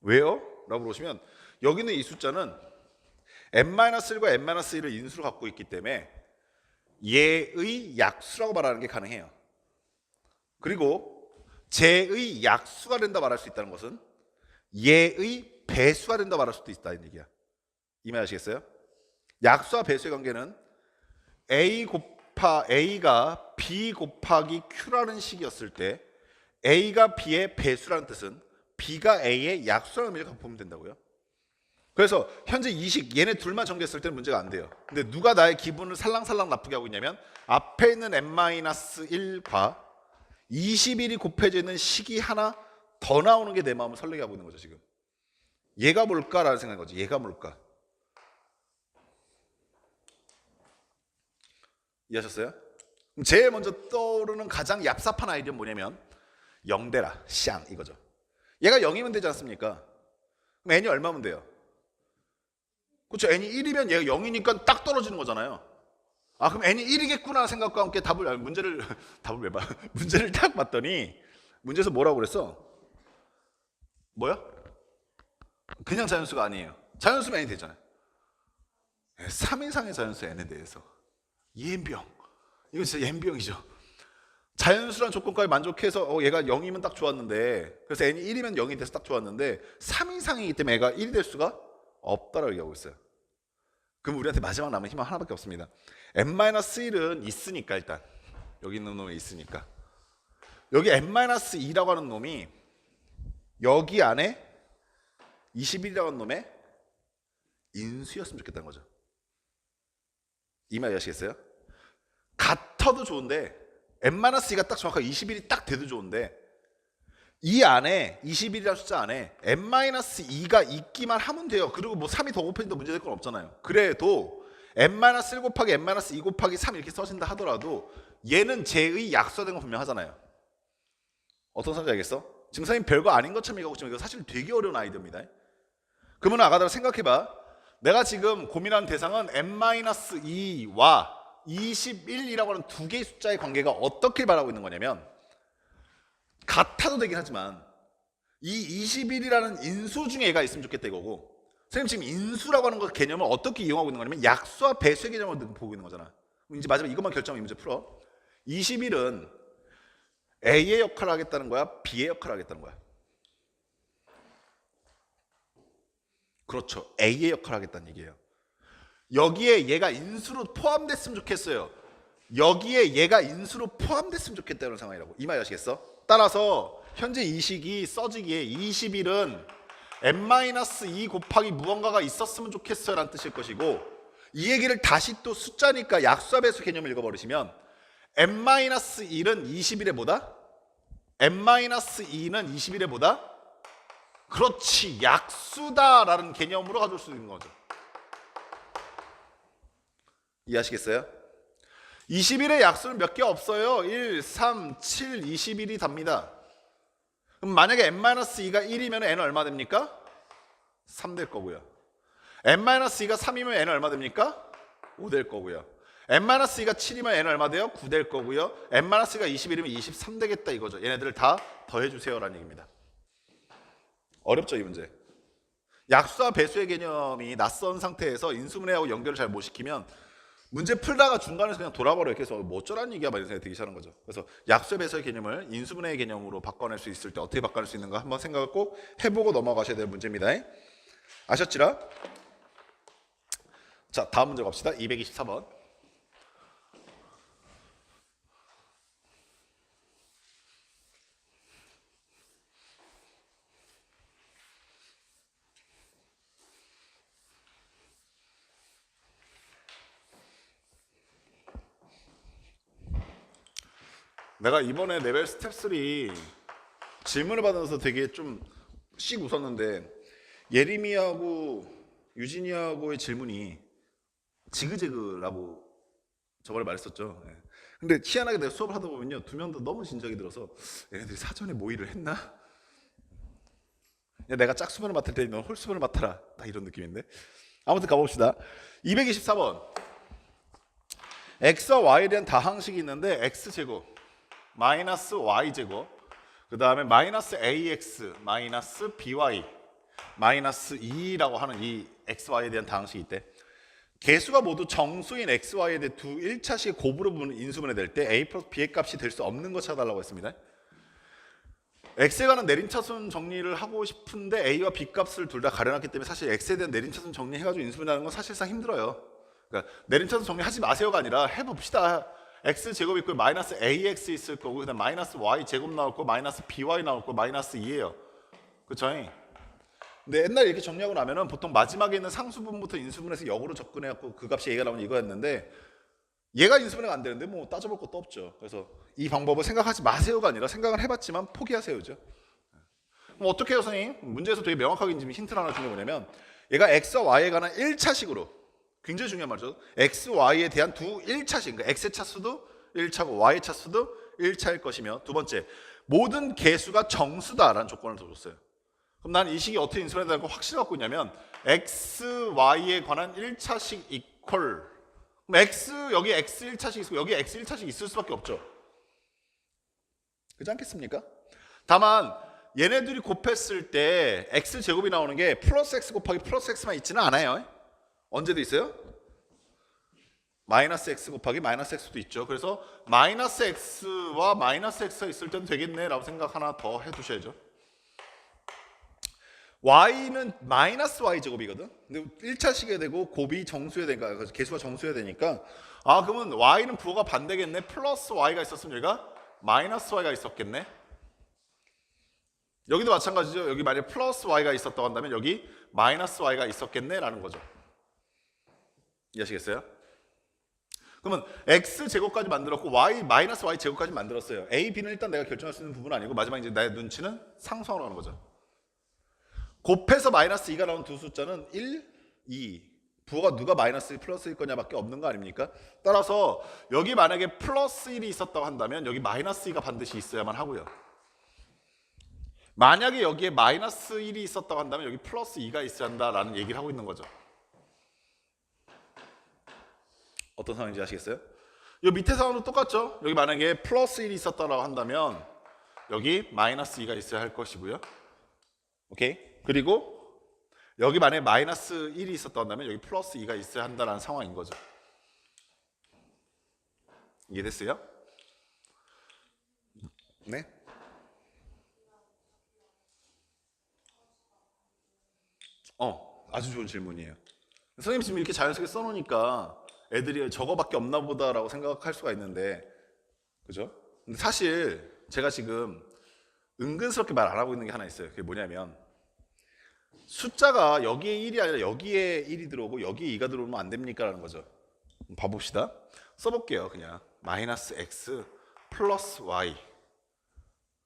왜요? 라고 물으시면 여기는 이 숫자는 n-1과 n-1을 인수로 갖고 있기 때문에 얘의 약수라고 말하는 게 가능해요. 그리고 쟤의 약수가 된다 말할 수 있다는 것은 얘의 배수가 된다 말할 수도 있다는 얘기야. 이해하시겠어요? 약수와 배수의 관계는 A가 B 곱하기 Q라는 식이었을 때 A가 B의 배수라는 뜻은 B가 A의 약수라는 의미를 갖고 보면 된다고요. 그래서 현재 이 식 얘네 둘만 전개했을 때는 문제가 안 돼요. 근데 누가 나의 기분을 살랑살랑 나쁘게 하고 있냐면 앞에 있는 n-1과 21이 곱해지는 식이 하나 더 나오는 게 내 마음을 설레게 하고 있는 거죠 지금. 얘가 뭘까라는 생각인 거지. 얘가 뭘까? 이해하셨어요? 제일 먼저 떠오르는 가장 얍삽한 아이디어는 뭐냐면 0대라 샹 이거죠. 얘가 0이면 되지 않습니까? 그럼 n이 얼마면 돼요? 그렇죠. n이 1이면 얘가 0이니까 딱 떨어지는 거잖아요. 아 그럼 n이 1이겠구나 생각과 함께 문제를 왜 봐? 문제를 딱 봤더니 문제에서 뭐라고 그랬어? 뭐야? 그냥 자연수가 아니에요. 자연수면 n이 되잖아요. 3 이상의 자연수 n에 대해서 예병. 이거 진짜 예병이죠. 자연수란 조건까지 만족해서 얘가 0이면 딱 좋았는데 그래서 n이 1이면 0이 돼서 딱 좋았는데 3 이상이기 때문에 얘가 1이 될 수가 없다라고 얘기하고 있어요. 그럼 우리한테 마지막 남은 희망 하나밖에 없습니다. n-1은 있으니까 일단 여기 있는 놈이 있으니까 여기 n-2라고 하는 놈이 여기 안에 21이라고 하는 놈의 인수였으면 좋겠다는 거죠. 이 말 이해하시겠어요? 같아도 좋은데 n-2가 딱 정확하게 21이 딱 돼도 좋은데 이 안에 21이라는 숫자 안에 n-2가 있기만 하면 돼요. 그리고 뭐 3이 더 곱해진다 문제될 건 없잖아요. 그래도 n-1 곱하기 n-2 곱하기 3 이렇게 써진다 하더라도 얘는 쟤의 약수된 건 분명하잖아요. 어떤 사람인지 알겠어? 지금 선생님 별거 아닌 것처럼 얘기하고 있지만 이거 사실 되게 어려운 아이디어입니다. 그러면 아가들아 생각해봐. 내가 지금 고민하는 대상은 n-2와 21이라고 하는 두 개의 숫자의 관계가 어떻게 말하고 있는 거냐면 같아도 되긴 하지만 이 21이라는 인수 중에 얘가 있으면 좋겠다 이거고 선생님 지금 인수라고 하는 것 개념을 어떻게 이용하고 있는 거냐면 약수와 배수의 개념을 보고 있는 거잖아. 이제 마지막 이것만 결정하면 이 문제 풀어. 21은 A의 역할을 하겠다는 거야? B의 역할을 하겠다는 거야? 그렇죠. A의 역할을 하겠다는 얘기예요. 여기에 얘가 인수로 포함됐으면 좋겠어요. 여기에 얘가 인수로 포함됐으면 좋겠다는 상황이라고. 이 말 아시겠어? 따라서 현재 이 식이 써지기에 21은 n-2 곱하기 무언가가 있었으면 좋겠어요 라는 뜻일 것이고 이 얘기를 다시 또 숫자니까 약수와 배수 개념을 읽어버리시면 n-1은 21에 뭐다? n-2는 21에 뭐다? 그렇지 약수다라는 개념으로 가져올 수 있는 거죠. 이해하시겠어요? 21의 약수는 몇 개 없어요. 1, 3, 7, 21이 답니다. 그럼 만약에 n-2가 1이면 n은 얼마 됩니까? 3 될 거고요. n-2가 3이면 n은 얼마 됩니까? 5 될 거고요. n-2가 7이면 n은 얼마 돼요? 9 될 거고요. n-2가 21이면 23 되겠다 이거죠. 얘네들을 다 더해주세요 라는 얘기입니다. 어렵죠 이 문제. 약수와 배수의 개념이 낯선 상태에서 인수분해하고 연결을 잘 못 시키면 문제 풀다가 중간에서 그냥 돌아버려요. 그래서 뭐 어쩌라는 얘기야 이런 생각이 들기 시작하는 거죠. 그래서 약수와 배수의 개념을 인수분해의 개념으로 바꿔낼 수 있을 때 어떻게 바꿔낼 수 있는가 한번 생각을 꼭 해보고 넘어가셔야 될 문제입니다. 아셨지라? 자 다음 문제 갑시다. 224번. 내가 이번에 레벨 스텝 3 질문을 받아서 되게 좀 씩 웃었는데 예림이하고 유진이하고의 질문이 지그재그라고 저번에 말했었죠. 근데 희한하게 내가 수업을 하다 보면요 두 명 다 너무 진작이 들어서 얘네들이 사전에 모의를 했나? 내가 짝수면을 맡을 테니 넌 홀수면을 맡아라. 딱 이런 느낌인데. 아무튼 가봅시다. 224번. x와 y에 대한 다항식이 있는데 x제곱 마이너스 y제곱 그 다음에 마이너스 ax 마이너스 by 마이너스 2라고 하는 이 xy에 대한 다항식이 있대. 개수가 모두 정수인 xy에 대해 두 1차식의 곱으로 인수분해 될 때 a 플러스 b의 값이 될 수 없는 거 찾아달라고 했습니다. x에 관한 내림차순 정리를 하고 싶은데 a와 b 값을 둘 다 가려놨기 때문에 사실 x에 대한 내림차순 정리해가지고 인수분해하는 건 사실상 힘들어요. 그러니까 내림차순 정리하지 마세요가 아니라 해봅시다. x 제곱 있고 마이너스 ax 있을 거고 그다음 마이너스 y 제곱 나올 거 마이너스 by 나올 거 마이너스 2예요. 그쵸? 근데 옛날에 이렇게 정리하고 나면은 보통 마지막에 있는 상수분부터 인수분해서 역으로 접근해갖고 그 값이 얘가 나오면 이거였는데 얘가 인수분해가 안 되는데 뭐 따져볼 것도 없죠. 그래서 이 방법을 생각하지 마세요가 아니라 생각을 해봤지만 포기하세요죠. 그럼 어떻게 해요, 선생님? 문제에서 되게 명확하게 지금 힌트를 하나 준 게 뭐냐면 얘가 x와 y에 관한 1차식으로 굉장히 중요한 말이죠. x, y에 대한 두 1차식 그러니까 x의 차수도 1차고 y의 차수도 1차일 것이며 두 번째 모든 개수가 정수다라는 조건을 더 줬어요. 그럼 난 이 식이 어떻게 인수분해야 되는 거 확실히 갖고 있냐면 x, y에 관한 1차식 이퀄 그럼 x 여기 x 1차식 있고 여기 x 1차식 있을 수밖에 없죠. 그렇지 않겠습니까? 다만 얘네들이 곱했을 때 x 제곱이 나오는 게 플러스 x 곱하기 플러스 x만 있지는 않아요. 언제도 있어요? 마이너스 x 곱하기 마이너스 x도 있죠. 그래서 마이너스 x와 마이너스 x가 있을 때는 되겠네 라고 생각 하나 더 해두셔야죠. y는 마이너스 y 제곱이거든. 근데 1차식에 되고 곱이 정수에 되니까 개수가 정수에 되니까 아 그러면 y는 부호가 반대겠네. 플러스 y가 있었으면 여기가 마이너스 y가 있었겠네. 여기도 마찬가지죠. 여기 만약에 플러스 y가 있었다고 한다면 여기 마이너스 y가 있었겠네 라는 거죠. 이해하시겠어요? 그러면 x 제곱까지 만들었고 y 마이너스 y 제곱까지 만들었어요. a, b는 일단 내가 결정할 수 있는 부분은 아니고 마지막 이제 나의 눈치는 상수항으로 하는 거죠. 곱해서 마이너스 2가 나온 두 숫자는 1, 2 부호가 누가 마이너스 플러스일 거냐밖에 없는 거 아닙니까? 따라서 여기 만약에 플러스 1이 있었다고 한다면 여기 마이너스 2가 반드시 있어야만 하고요. 만약에 여기에 마이너스 1이 있었다고 한다면 여기 플러스 2가 있어야 한다라는 얘기를 하고 있는 거죠. 어떤 상황인지 아시겠어요? 이 밑에 상황도 똑같죠? 여기 만약에 플러스 1이 있었다고 한다면 여기 마이너스 2가 있어야 할 것이고요. 오케이? 그리고 여기 만약에 마이너스 1이 있었다고 한다면 여기 플러스 2가 있어야 한다는 상황인 거죠. 이해됐어요? 네? 아주 좋은 질문이에요. 선생님 지금 이렇게 자연스럽게 써놓으니까 애들이 저거밖에 없나 보다라고 생각할 수가 있는데 그죠? 근데 사실 제가 지금 은근스럽게 말 안 하고 있는 게 하나 있어요. 그게 뭐냐면 숫자가 여기에 1이 아니라 여기에 1이 들어오고 여기에 2가 들어오면 안 됩니까? 라는 거죠. 봐봅시다. 써볼게요. 그냥 마이너스 x 플러스 y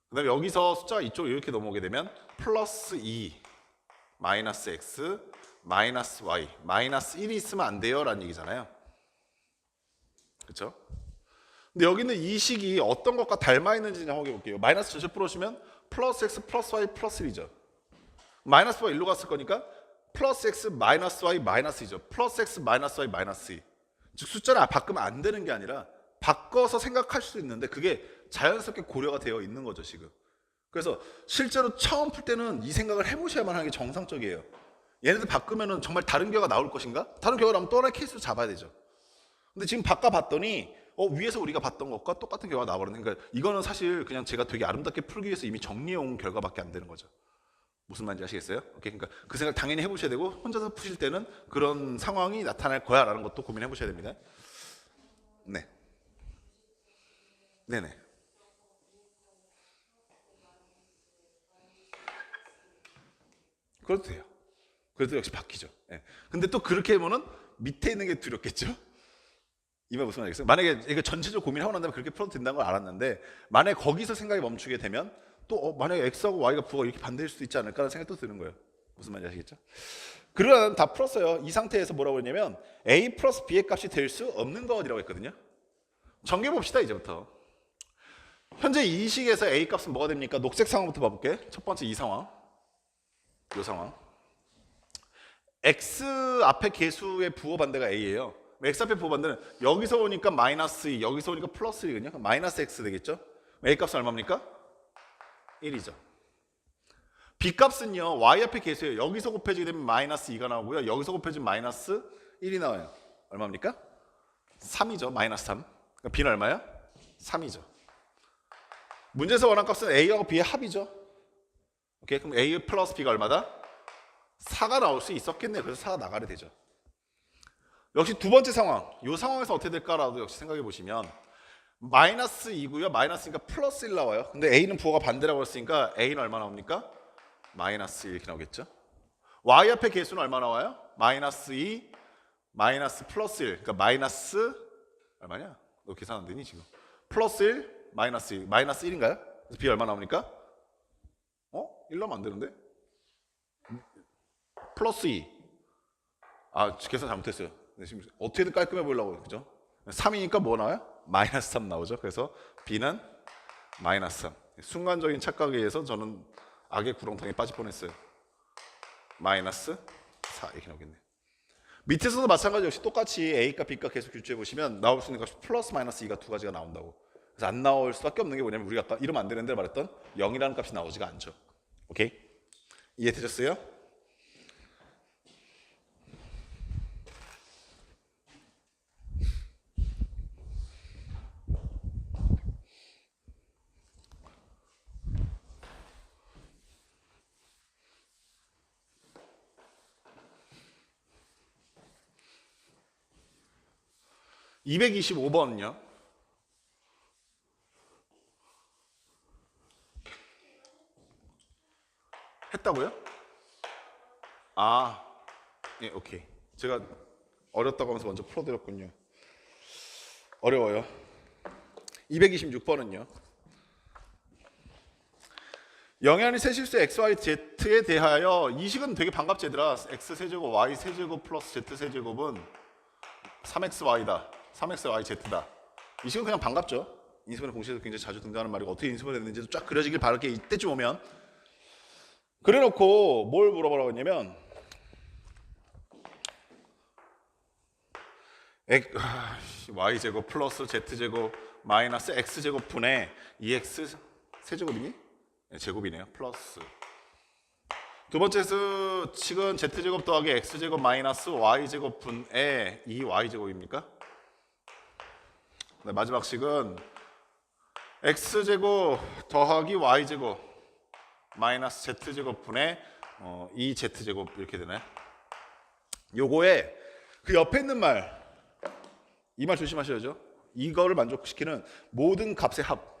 그 다음에 여기서 숫자가 이쪽 이렇게 넘어오게 되면 플러스 2 마이너스 x 마이너스 y 마이너스 1이 있으면 안 돼요 라는 얘기잖아요. 그렇죠? 근데 여기는 이 식이 어떤 것과 닮아 있는지 확인해 볼게요. 마이너스 전체 풀어주시면 플러스 x 플러스 y 플러스 1이죠. 마이너스 y 일로 갔을 거니까 플러스 x 마이너스 y 마이너스 2죠. 플러스 x 마이너스 y 마이너스 2. 즉 숫자를 바꾸면 안 되는 게 아니라 바꿔서 생각할 수 있는데 그게 자연스럽게 고려가 되어 있는 거죠 지금. 그래서 실제로 처음 풀 때는 이 생각을 해보셔야만 하는 게 정상적이에요. 얘네들 바꾸면은 정말 다른 결과가 나올 것인가? 다른 결과가 나오면 또 하나의 케이스로 잡아야 되죠. 근데 지금 바꿔봤더니 위에서 우리가 봤던 것과 똑같은 결과가 나와버리는 그러니까 이거는 사실 그냥 제가 되게 아름답게 풀기 위해서 이미 정리해온 결과밖에 안 되는 거죠. 무슨 말인지 아시겠어요? 오케이, 그러니까 그 생각 당연히 해보셔야 되고 혼자서 푸실 때는 그런 상황이 나타날 거야 라는 것도 고민해 보셔야 됩니다. 네. 네네. 그래도 돼요. 그래도 역시 바뀌죠. 네. 근데 또 그렇게 하면은 밑에 있는 게 두렵겠죠? 이 말 무슨 말이겠어요? 만약에 이거 전체적으로 고민하고 난 다음에 그렇게 풀어도 된다는 걸 알았는데 만약에 거기서 생각이 멈추게 되면 또 만약에 x하고 y가 부호가 이렇게 반대일 수도 있지 않을까라는 생각이 또 드는 거예요. 무슨 말인지 아시겠죠? 그러면 다 풀었어요. 이 상태에서 뭐라고 했냐면 a 플러스 b의 값이 될 수 없는 것이라고 했거든요. 정리해봅시다 이제부터. 현재 이 식에서 a 값은 뭐가 됩니까? 녹색 상황부터 봐볼게. 첫 번째 이 상황. 이 상황. x 앞에 개수의 부호 반대가 a예요. x 앞에 부호 반대는 여기서 오니까 마이너스 2, 여기서 오니까 플러스 1이거든요. 마이너스 x 되겠죠? a 값은 얼마입니까? 1이죠. b 값은요, y 앞에 개수예요. 여기서 곱해지게 되면 마이너스 2가 나오고요. 여기서 곱해지면 마이너스 1이 나와요. 얼마입니까? 3이죠. 마이너스 3. 그러니까 b는 얼마야? 3이죠. 문제에서 원한 값은 a하고 b의 합이죠. 오케이, 그럼 a 플러스 b가 얼마다? 4가 나올 수 있었겠네요. 그래서 4가 나가게 되죠. 역시 두 번째 상황. 이 상황에서 어떻게 될까라도 역시 생각해 보시면 마이너스 2고요. 마이너스니까 플러스 1 나와요. 근데 a는 부호가 반대라고 했으니까 a는 얼마 나옵니까? 마이너스 1 이렇게 나오겠죠. y 앞에 개수는 얼마 나와요? 마이너스 2, 마이너스 플러스 1. 그러니까 마이너스 얼마냐? 너 계산 안 되니 지금? 플러스 1, 마이너스 1. 마이너스 1인가요? 그래서 b 얼마 나옵니까? 1 나오면 안 되는데? 플러스 2. 아, 계산 잘못했어요. 지금 어떻게든 깔끔해 보이려고 그죠? 3이니까 뭐 나와요? 마이너스 3 나오죠. 그래서 b는 마이너스 3. 순간적인 착각에 의해서 저는 악의 구렁텅이에 빠질 뻔했어요. 마이너스 4 이렇게 나오겠네요. 밑에서도 마찬가지 역시 똑같이 a값 b값 계속 교체해 보시면 나올 수 있는 값이 플러스 마이너스 2가 두 가지가 나온다고. 그래서 안 나올 수밖에 없는 게 뭐냐면 우리가 아까 이러면 안 되는데 말했던 0이라는 값이 나오지가 않죠. 오케이? 이해되셨어요? (225번은요) 했다고요? 아, 예, 오케이. 제가 어렵다고 하면서 먼저 풀어드렸군요. 어려워요. 226번은요. 영현이 세실수 x, y, z에 대하여 이 식은 되게 반갑지 얘들아. x 세제곱, y 세제곱 플러스 z 세제곱은 3xy다. 3xy z다. 이 식은 그냥 반갑죠. 인수분해 공식에서 굉장히 자주 등장하는 말이고 어떻게 인수분해 됐는지도 쫙 그려지길 바랄게 이때쯤 오면. 그래놓고 뭘 물어보라고 했냐면 y제곱 플러스 z제곱 마이너스 x제곱 분의 2x 세제곱이니? 네, 제곱이네요. 플러스 두 번째 식은 z제곱 더하기 x제곱 마이너스 y제곱 분의 2y제곱입니까? 네, 마지막 식은 x제곱 더하기 y제곱 마이너스 z제곱 분의 2z제곱 이렇게 되나요? 요거에 그 옆에 있는 말 이 말 조심하셔야죠. 이거를 만족시키는 모든 값의 합.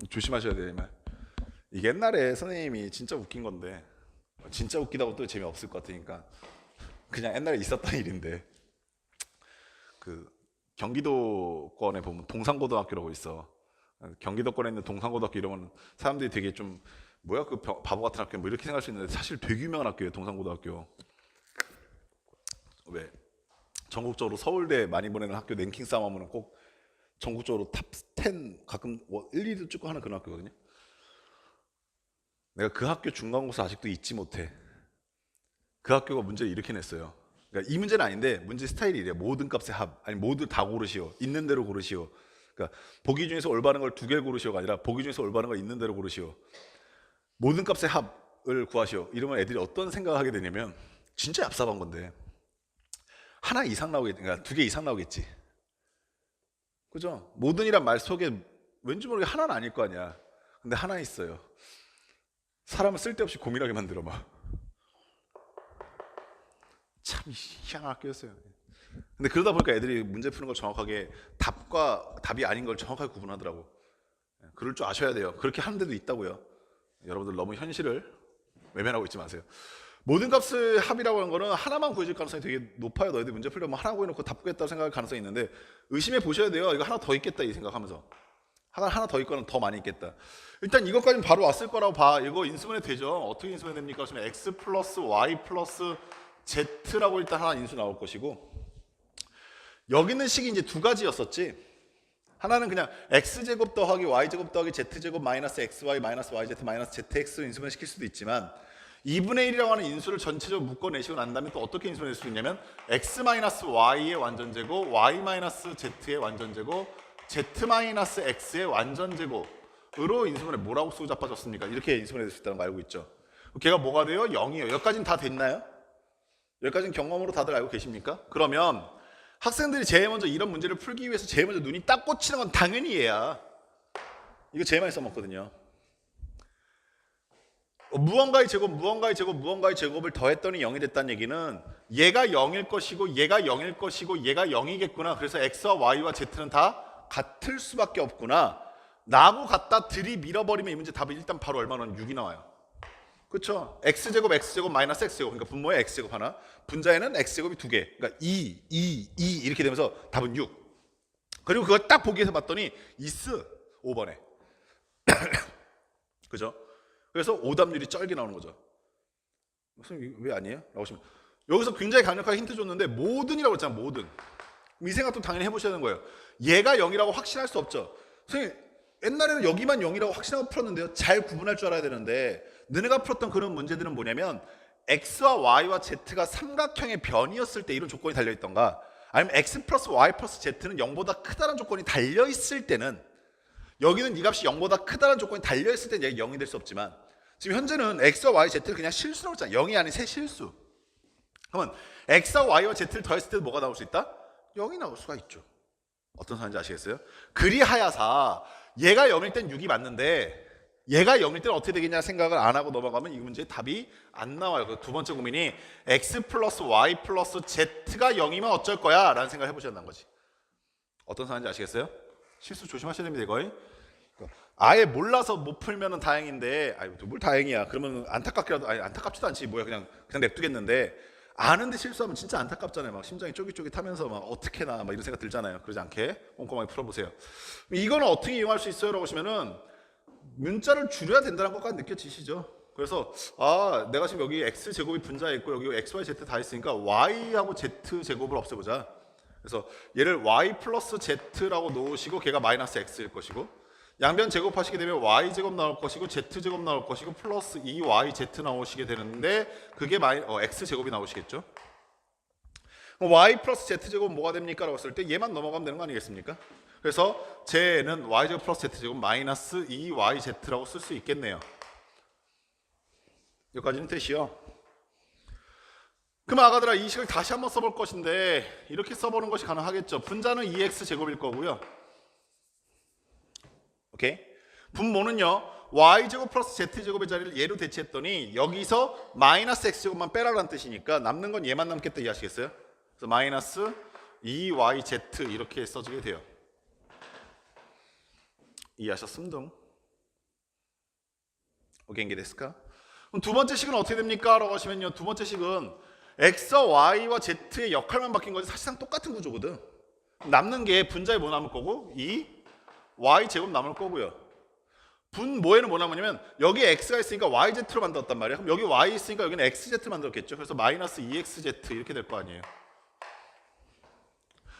조심하셔야 돼요, 이 말. 이게 옛날에 선생님이 진짜 웃긴 건데 진짜 웃기다고 또 재미없을 것 같으니까 그냥 옛날에 있었던 일인데 그 경기도권에 보면 동산고등학교라고 있어. 경기도권에 있는 동산고등학교 이러면 사람들이 되게 좀 뭐야 그 바보 같은 학교 뭐 이렇게 생각할 수 있는데 사실 되게 유명한 학교예요. 동산고등학교. 왜 전국적으로 서울대 많이 보내는 학교 랭킹 싸움 하면 꼭 전국적으로 탑 10 가끔 1, 2도 찍고 하는 그런 학교거든요. 내가 그 학교 중간고사 아직도 잊지 못해. 그 학교가 문제를 이렇게 냈어요. 그러니까 이 문제는 아닌데 문제 스타일이 이래요. 모든 값의 합. 아니 모두 다 고르시오. 있는 대로 고르시오. 그러니까 보기 중에서 올바른 걸 두 개를 고르시오가 아니라 보기 중에서 올바른 걸 있는 대로 고르시오. 모든 값의 합을 구하시오. 이러면 애들이 어떤 생각을 하게 되냐면 진짜 얍삽한 건데 하나 이상 나오겠지. 그러니까 두 개 이상 나오겠지. 그죠? 모든이란 말 속에 왠지 모르게 하나는 아닐 거 아니야. 근데 하나 있어요. 사람을 쓸데없이 고민하게 만들어 막. 참 희한한 학교였어요. 근데 그러다 보니까 애들이 문제 푸는 걸 정확하게 답과 답이 아닌 걸 정확하게 구분하더라고. 그럴 줄 아셔야 돼요. 그렇게 하는 데도 있다고요. 여러분들 너무 현실을 외면하고 있지 마세요. 모든 값의 합이라고 하는 거는 하나만 구해질 가능성이 되게 높아요. 너희들 문제 풀려면 하나 구해놓고 답 구했다고 생각할 가능성이 있는데 의심해 보셔야 돼요. 이거 하나 더 있겠다 이 생각하면서 하나 더 있거나 더 많이 있겠다. 일단 이것까지는 바로 왔을 거라고 봐. 이거 인수분해 되죠. 어떻게 인수분해 됩니까? 그러면 x 플러스 y 플러스 z라고 일단 하나 인수 나올 것이고 여기 있는 식이 이제 두 가지였었지. 하나는 그냥 x제곱 더하기 y제곱 더하기 z제곱 마이너스 xy 마이너스 yz 마이너스 zx 인수분 시킬 수도 있지만 2분의 1이라고 하는 인수를 전체적으로 묶어내시고 난 다음에 또 어떻게 인수분해 낼 수 있냐면 x 마이너스 y의 완전제곱 y 마이너스 z의 완전제곱 z 마이너스 x의 완전제곱으로 인수분해 뭐라고 쓰고 자빠졌습니까? 이렇게 인수분해 될 수 있다는 거 알고 있죠. 걔가 뭐가 돼요? 0이에요. 여기까지는 다 됐나요? 여기까지는 경험으로 다들 알고 계십니까? 그러면 학생들이 제일 먼저 이런 문제를 풀기 위해서 제일 먼저 눈이 딱 꽂히는 건 당연히 얘야. 이거 제일 많이 써먹거든요. 무언가의 제곱, 무언가의 제곱, 무언가의 제곱을 더했더니 0이 됐다는 얘기는 얘가 0일 것이고 얘가 0일 것이고 얘가 0이겠구나. 그래서 x와 y와 z는 다 같을 수밖에 없구나 라고 갖다 들이밀어버리면 이 문제 답이 일단 바로 얼마 나오는 6이 나와요. 그렇죠? x제곱 x제곱 마이너스 x제곱, 그러니까 분모에 x제곱 하나, 분자에는 x제곱이 두 개, 그러니까 2 이렇게 되면서 답은 6. 그리고 그걸 딱 보기 위해서 봤더니 이스 5번에 그죠? 그래서 오답률이 쩔게 나오는 거죠. 선생님 왜 아니에요? 라고 하시면 여기서 굉장히 강력하게 힌트 줬는데 모든이라고 했잖아. 모든. 이 생각도 당연히 해보셔야 되는 거예요. 얘가 0이라고 확신할 수 없죠. 선생님 옛날에는 여기만 0이라고 확신하고 풀었는데요. 잘 구분할 줄 알아야 되는데 너네가 풀었던 그런 문제들은 뭐냐면 x와 y와 z가 삼각형의 변이었을 때 이런 조건이 달려있던가, 아니면 x 플러스 y 플러스 z는 0보다 크다는 조건이 달려있을 때는, 여기는 이 값이 0보다 크다는 조건이 달려있을 때는 얘가 0이 될 수 없지만 지금 현재는 x와 y, z를 그냥 실수라고 했잖아. 0이 아닌 새 실수. 그러면 x와 y와 z를 더했을 때도 뭐가 나올 수 있다? 0이 나올 수가 있죠. 어떤 상황인지 아시겠어요? 그리하여서 얘가 0일 땐 6이 맞는데 얘가 0일 때는 어떻게 되겠냐 생각을 안 하고 넘어가면 이 문제의 답이 안 나와요. 그 두 번째 고민이 x 플러스 y 플러스 z가 0이면 어쩔 거야 라는 생각을 해보셔야 한다는 거지. 어떤 상황인지 아시겠어요? 실수 조심하셔야 됩니다. 이거 아예 몰라서 못 풀면은 다행인데, 아유 뭘 다행이야. 그러면 안타깝기라도, 아니 안타깝지도 않지 뭐야, 그냥 냅두겠는데 아는데 실수하면 진짜 안타깝잖아요. 막 심장이 쫄깃쫄깃하면서 막 어떻게나 막 이런 생각 들잖아요. 그러지 않게 꼼꼼하게 풀어보세요. 이거는 어떻게 이용할 수 있어요? 라고 하시면은 문자를 줄여야 된다는 것까지 느껴지시죠? 그래서 아 내가 지금 여기 x제곱이 분자에 있고 여기 xy z 다 있으니까 y하고 z제곱을 없애보자. 그래서 얘를 y 플러스 z라고 놓으시고 걔가 마이너스 x일 것이고, 양변 제곱하시게 되면 y제곱 나올 것이고 z제곱 나올 것이고 플러스 2yz 나오시게 되는데 그게 x제곱이 나오시겠죠. y 플러스 z제곱은 뭐가 됩니까? 라고 했을 때 얘만 넘어가면 되는 거 아니겠습니까? 그래서 쟤는 y제곱 플러스 z제곱 마이너스 2yz라고 쓸 수 있겠네요. 여기까지는 됐이요. 그럼 아가들아 이 식을 다시 한번 써볼 것인데 이렇게 써보는 것이 가능하겠죠. 분자는 2x제곱일 거고요. 오케이? 분모는요 y제곱 플러스 z제곱의 자리를 얘로 대체했더니 여기서 마이너스 x제곱만 빼라라는 뜻이니까 남는 건 얘만 남겠다 이해하시겠어요? 그래서 마이너스 2yz 이렇게 써지게 돼요. 이해하셨습니다. 오겐게 데스까? 그럼 두 번째 식은 어떻게 됩니까? 라고 하시면요, 두 번째 식은 x와 y와 z의 역할만 바뀐 거지 사실상 똑같은 구조거든. 남는 게 분자에 뭐 남을 거고 이 y제곱 남을 거고요. 분모에는 뭐 남으냐면 여기 x가 있으니까 yz로 만들었단 말이야. 그럼 여기 y 있으니까 여기는 xz를 만들었겠죠. 그래서 마이너스 2xz 이렇게 될 거 아니에요.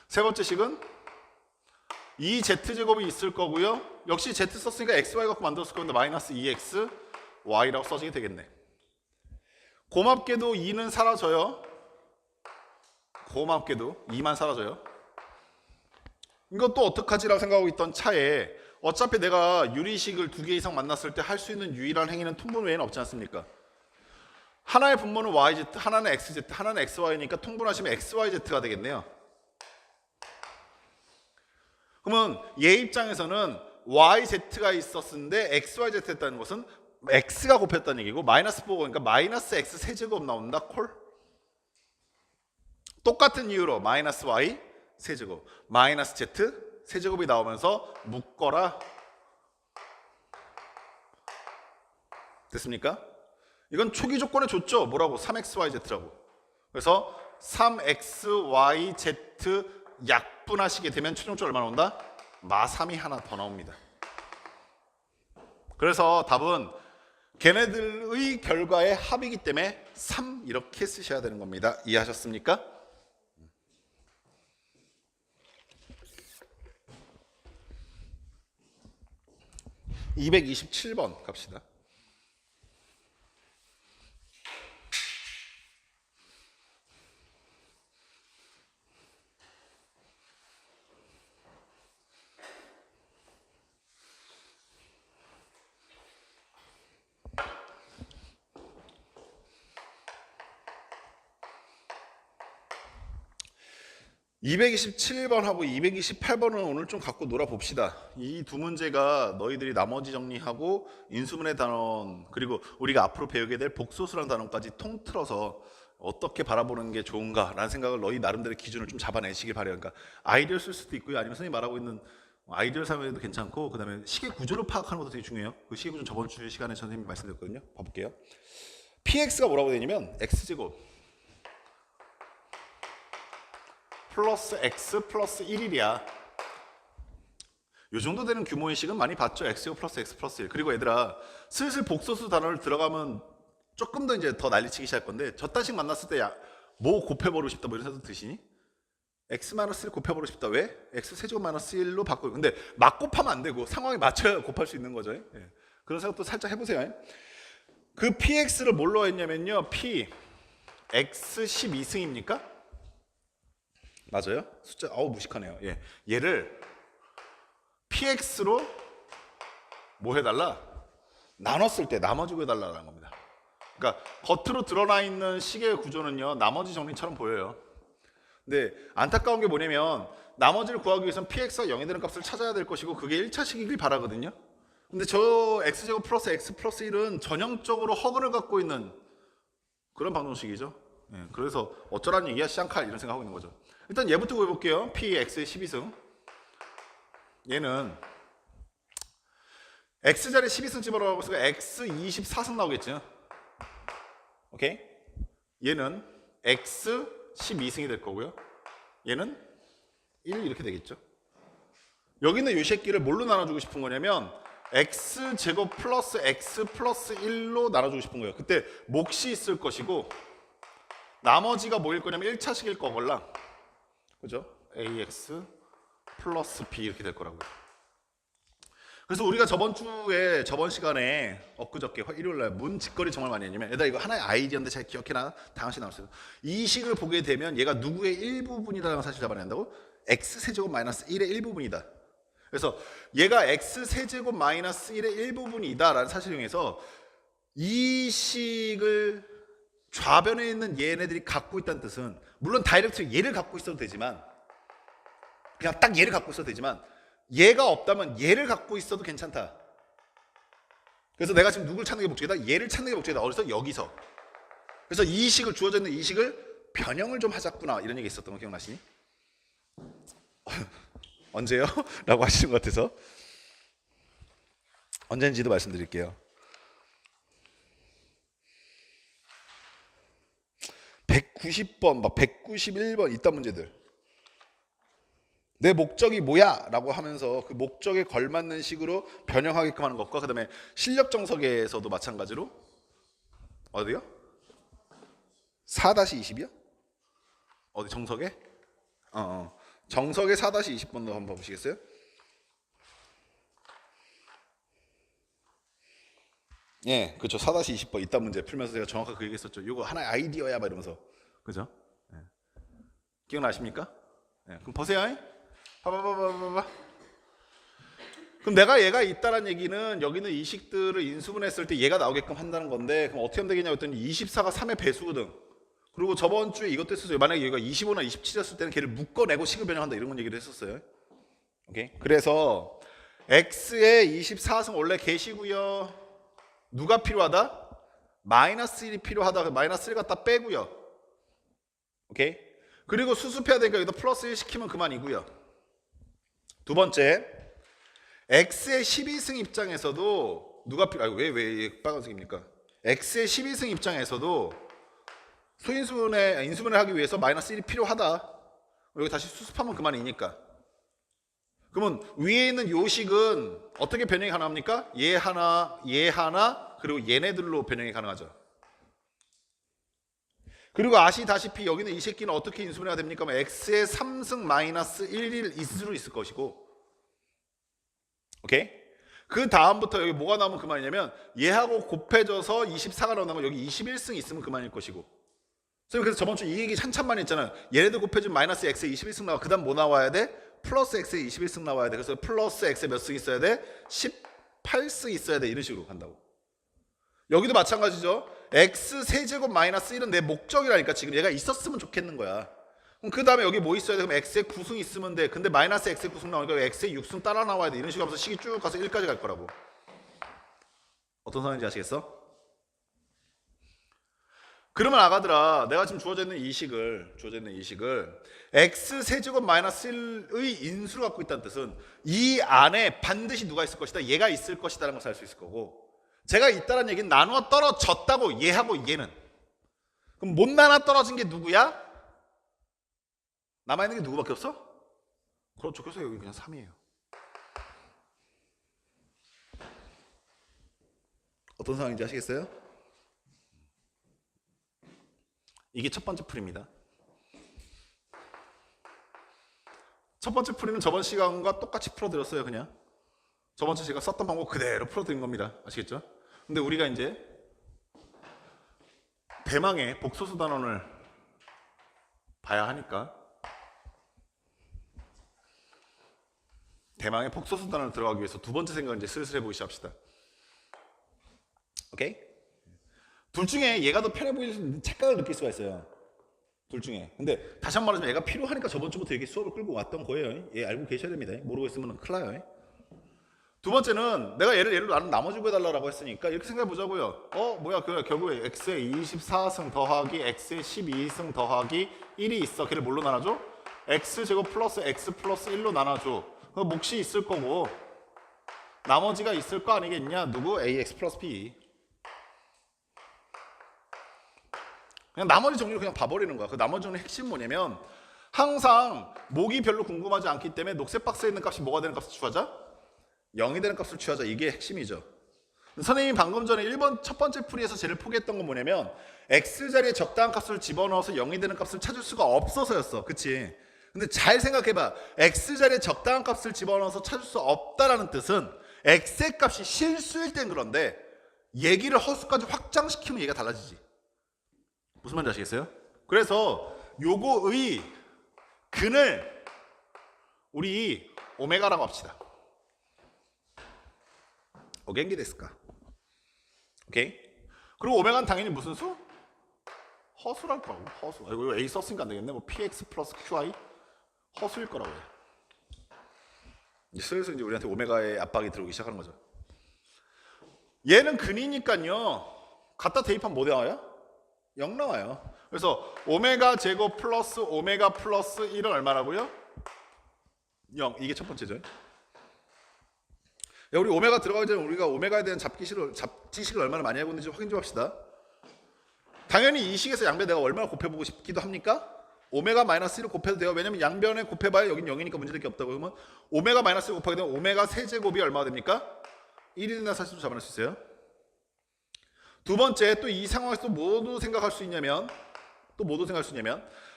세 번째 식은 이 z제곱이 있을 거고요. 역시 z 썼으니까 xy 갖고 만들었을 건데 마이너스 2x y라고 써지게 되겠네. 고맙게도 2는 사라져요. 고맙게도 2만 사라져요. 이것도 어떡하지라고 생각하고 있던 차에 어차피 내가 유리식을 두 개 이상 만났을 때 할 수 있는 유일한 행위는 통분 외에는 없지 않습니까? 하나의 분모는 yz, 하나는 xz, 하나는 xy니까 통분하시면 xyz가 되겠네요. 그러면 얘 입장에서는 yz가 있었는데 xyz 했다는 것은 x가 곱했다는 얘기고 마이너스 4, 그러니까 마이너스 x 세제곱 나온다. 콜. 똑같은 이유로 마이너스 y 세제곱 마이너스 z 세제곱이 나오면서 묶어라. 됐습니까? 이건 초기 조건에 줬죠. 뭐라고? 3xyz라고. 그래서 3xyz 약분하시게 되면 최종적으로 얼마 나온다? 마3이 하나 더 나옵니다. 그래서 답은 걔네들의 결과의 합이기 때문에 3 이렇게 쓰셔야 되는 겁니다. 이해하셨습니까? 227번 갑시다. (227번하고) 228번은 오늘 좀 갖고 놀아봅시다. 이 두 문제가 너희들이 나머지 정리하고 인수분해 단원 그리고 우리가 앞으로 배우게 될 복소수라는 단원까지 통틀어서 어떻게 바라보는 게 좋은가 라는 생각을 너희 나름대로 기준을 좀 잡아내시길 바래요. 그러니까 아이디어 쓸 수도 있고요, 아니면 선생님이 말하고 있는 아이디어 사용해도 괜찮고, 그 다음에 시계 구조를 파악하는 것도 되게 중요해요. 그 시계 구조는 저번 주 시간에 선생님이 말씀드렸거든요. 봐볼게요. px가 뭐라고 되냐면 x제곱 플러스 x 플러스 1일이야. 요 정도 되는 규모의 식은 많이 봤죠. x제곱 플러스 x 플러스 1. 그리고 얘들아, 슬슬 복소수 단어를 들어가면 조금 더 이제 더 난리치기 시작할 건데, 저딴 식 만났을 때 뭐 곱해버리고 싶다 뭐 이런 생각 드시니? x-1 곱해버리고 싶다. 왜? x 세제곱 마이너스 1로 바꾸고. 근데 막 곱하면 안 되고 상황에 맞춰야 곱할 수 있는 거죠. 예. 그런 생각도 살짝 해보세요. 그 px를 뭘로 했냐면요, p x 12승입니까? 맞아요? 숫자 무식하네요. 예. 얘를 px로 뭐 해달라? 나눴을 때 나머지 구해달라는 겁니다. 그러니까 겉으로 드러나 있는 식의 구조는요, 나머지 정리처럼 보여요. 근데 안타까운 게 뭐냐면, 나머지를 구하기 위해서는 px가 0이 되는 값을 찾아야 될 것이고, 그게 1차식이길 바라거든요. 근데 저 x제곱 플러스 x 플러스 1은 전형적으로 허근을 갖고 있는 그런 방정식이죠. 예. 그래서 어쩌라는 얘기야 시앙칼 이런 생각하고 있는 거죠. 일단 얘부터 구해볼게요. px의 12승. 얘는 x자리 12승 집어넣으라고 했으니까 x 24승 나오겠죠. 오케이? 얘는 x 12승이 될 거고요. 얘는 1 이렇게 되겠죠. 여기는 이 새끼를 뭘로 나눠주고 싶은 거냐면 x제곱 플러스 x 플러스 1로 나눠주고 싶은 거예요. 그때 몫이 있을 것이고 나머지가 뭐일 거냐면 1차식일 거걸랑, 그죠? ax 플러스 b 이렇게 될 거라고요. 그래서 우리가 저번 시간에 엊그저께 일요일날 문 짓거리 정말 많이 했냐면, 얘들아 이거 하나의 아이디어인데 잘 기억해놔. 다음시 나왔어요. 이 식을 보게 되면 얘가 누구의 일부분이라는 사실 잡아낸다고? x세제곱 마이너스 1의 일부분이다. 그래서 얘가 x세제곱 마이너스 1의 일부분이다 라는 사실을 이용해서 이 식을 좌변에 있는 얘네들이 갖고 있다는 뜻은, 물론 다이렉트로 얘를 갖고 있어도 되지만, 그냥 딱 얘를 갖고 있어도 되지만, 얘가 없다면 얘를 갖고 있어도 괜찮다. 그래서 내가 지금 누굴 찾는 게 목적이다? 얘를 찾는 게 목적이다. 어디서? 여기서. 그래서 이 식을, 주어져 있는 이 식을 변형을 좀 하자꾸나 이런 얘기 있었던 거 기억나시니? 언제요? 라고 하시는 것 같아서 언제인지도 말씀드릴게요. 190번, 막 191번 이딴 문제들. 내 목적이 뭐야? 라고 하면서 그 목적에 걸맞는 식으로 변형하게끔 하는 것과, 그 다음에 실력 정석에서도 마찬가지로 어디요? 4-20이요? 어디 정석에? 정석의 4-20번도 한번 보시겠어요? 예, 그렇죠. 4-20번 이딴 문제 풀면서 제가 정확하게 그 얘기했었죠. 이거 하나의 아이디어야 막 이러면서. 그죠? 예. 기억나십니까? 예, 그럼 보세요. 봐봐. 그럼 내가 얘가 있다는 얘기는 여기는 이 식들을 인수분해했을 때 얘가 나오게끔 한다는 건데, 그럼 어떻게 하면 되겠냐 했더니 24가 3의 배수거든. 그리고 저번 주에 이것도 했었어요. 만약에 얘가 25나 27이었을 때는 걔를 묶어내고 식을 변형한다 이런 건 얘기를 했었어요. 오케이? 그래서 x의 24승 원래 계시고요. 누가 필요하다? 마이너스 1이 필요하다. 마이너스 1 갖다 빼고요. 오케이? 그리고 수습해야 되니까 여기다 플러스 1 시키면 그만이고요. 두 번째, x의 12승 입장에서도 누가 왜 빨간색입니까? x의 12승 입장에서도 인수분해 하기 위해서 마이너스 1이 필요하다. 여기 다시 수습하면 그만이니까. 그러면 위에 있는 요 식은 어떻게 변형이 가능합니까? 얘 하나, 그리고 얘네들로 변형이 가능하죠. 그리고 아시다시피 여기는 이 새끼는 어떻게 인수분해가 됩니까? x의 3승 마이너스 1일 있을 것이고, 오케이? 그 다음부터 여기 뭐가 나오면 그만이냐면 얘하고 곱해져서 24가 나온다면 여기 21승 있으면 그만일 것이고. 선생님 그래서 저번 주 이 얘기 한참 많이 했잖아요. 얘네들 곱해지면 마이너스 x에 21승 나와. 그 다음 뭐 나와야 돼? 플러스 x에 21승 나와야 돼. 그래서 플러스 x에 몇 승 있어야 돼? 18승 있어야 돼. 이런 식으로 간다고. 여기도 마찬가지죠. x 세제곱 마이너스 1은 내 목적이라니까. 지금 얘가 있었으면 좋겠는 거야. 그럼 그 다음에 여기 뭐 있어야 돼? 그럼 x에 9승 있으면 돼. 근데 마이너스 x에 9승 나오니까 x에 6승 따라 나와야 돼. 이런 식으로 하면서 식이 쭉 가서 1까지 갈 거라고. 어떤 상황인지 아시겠어? 그러면 아가들아, 내가 지금 주어져 있는 이 식을 x 세제곱 마이너스 1의 인수로 갖고 있다는 뜻은 이 안에 반드시 누가 있을 것이다? 얘가 있을 것이다라는 것을 알 수 있을 거고, 제가 있다는 얘기는 나누어 떨어졌다고. 얘하고 얘는. 그럼 못 나눠 떨어진 게 누구야? 남아있는 게 누구밖에 없어? 그렇죠. 그래서 여기 그냥 3이에요. 어떤 상황인지 아시겠어요? 이게 첫 번째 풀입니다. 첫 번째 풀이는 저번 시간과 똑같이 풀어드렸어요. 그냥 저번 주 제가 썼던 방법 그대로 풀어드린 겁니다. 아시겠죠? 근데 우리가 이제 대망의 복소수 단원을 봐야 하니까 대망의 복소수 단원을 들어가기 위해서 두 번째 생각을 이제 슬슬 해보기 시작합시다. 오케이? 둘 중에 얘가 더 편해 보이는 착각을 느낄 수가 있어요. 둘 중에. 근데 다시 한 번 말하자면 얘가 필요하니까 저번 주부터 이렇게 수업을 끌고 왔던 거예요. 얘 알고 계셔야 됩니다. 모르고 있으면 큰일 나요. 두 번째는 내가 얘를 나는 나머지 구해달라고 했으니까 이렇게 생각해 보자고요. 뭐야, 결국에 x에 24승 더하기 x에 12승 더하기 1이 있어. 걔를 뭘로 나눠줘? x제곱 플러스 x 플러스 1로 나눠줘. 그 몫이 있을 거고 나머지가 있을 거 아니겠냐? 누구? ax 플러스 b. 그냥 나머지 정리를 그냥 봐버리는 거야. 그 나머지 정리의 핵심은 뭐냐면 항상 목이 별로 궁금하지 않기 때문에 녹색 박스에 있는 값이 뭐가 되는 값을 취하자? 0이 되는 값을 취하자. 이게 핵심이죠. 선생님이 방금 전에 1번 첫 번째 풀이에서 제일 포기했던 건 뭐냐면 x자리에 적당한 값을 집어넣어서 0이 되는 값을 찾을 수가 없어서였어. 그치? 근데 잘 생각해봐. x자리에 적당한 값을 집어넣어서 찾을 수 없다라는 뜻은 x의 값이 실수일 땐 그런데 얘기를 허수까지 확장시키면 얘가 달라지지. 무슨 말인지 아시겠어요? 그래서 요거의 근을 우리 오메가라고 합시다. 오겐기 데스까? 오케이? 그리고 오메가는 당연히 무슨 수? 허수랄 거라고. 허수. 이거 A 썼으니까 안 되겠네. 뭐 px 플러스 qi 허수일 거라고 해. 이제 슬슬 이제 우리한테 오메가의 압박이 들어오기 시작하는 거죠. 얘는 근이니까요. 갖다 대입하면 뭐 나와요? 0 나와요. 그래서 오메가 제곱 플러스 오메가 플러스 1은 얼마라고요? 0. 이게 첫 번째죠. 야, 우리 오메가 들어가기 전에 우리가 오메가에 대한 잡지식을 얼마나 많이 하고 있는지 확인 좀 합시다. 당연히 이 식에서 양변 내가 얼마나 곱해보고 싶기도 합니까? 오메가 마이너스 1을 곱해도 돼요. 왜냐면 양변에 곱해봐야 여긴 0이니까 문제될 게 없다고. 그러면 오메가 마이너스 1을 곱하게 되면 오메가 세제곱이 얼마가 됩니까? 1이 된다는 사실도 잡아낼 수 있어요. 두 번째, 또 이 상황에서 또 뭐도 생각할 수 있냐면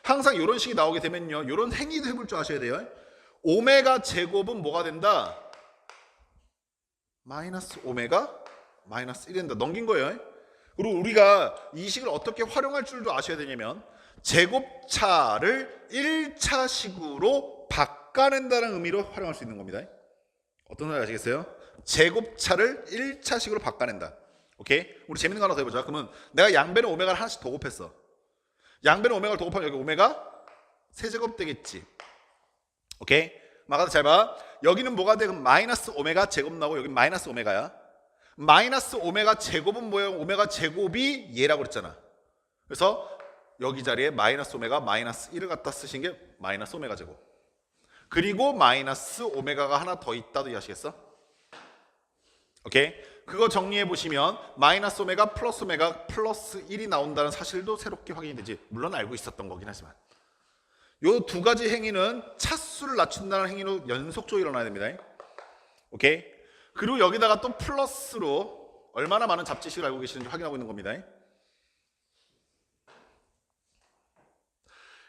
항상 이런 식이 나오게 되면요, 이런 행위도 해볼 줄 아셔야 돼요. 오메가 제곱은 뭐가 된다? 마이너스 오메가 마이너스 1이 된다. 넘긴 거예요. 그리고 우리가 이 식을 어떻게 활용할 줄도 아셔야 되냐면 제곱차를 1차식으로 바꿔낸다는 의미로 활용할 수 있는 겁니다. 어떤 말인지 아시겠어요? 제곱차를 1차식으로 바꿔낸다. 오케이? 우리 재밌는 거 하나 더 해보자. 그러면 내가 양변에 오메가를 하나씩 더 곱했어. 양변에 오메가를 더 곱하면 여기 오메가 세제곱 되겠지. 오케이? 마가도 잘 봐. 여기는 뭐가 돼? 그럼 마이너스 오메가 제곱 나오고 여기 마이너스 오메가야. 마이너스 오메가 제곱은 뭐예요? 오메가 제곱이 얘라고 그랬잖아. 그래서 여기 자리에 마이너스 오메가 마이너스 1을 갖다 쓰신 게 마이너스 오메가 제곱. 그리고 마이너스 오메가가 하나 더 있다도 이해하시겠어? 오케이? 그거 정리해 보시면 마이너스 오메가 플러스 1이 나온다는 사실도 새롭게 확인이 되지. 물론 알고 있었던 거긴 하지만 요 두 가지 행위는 차수를 낮춘다는 행위로 연속적으로 일어나야 됩니다. 오케이? 그리고 여기다가 또 플러스로 얼마나 많은 잡지식을 알고 계시는지 확인하고 있는 겁니다.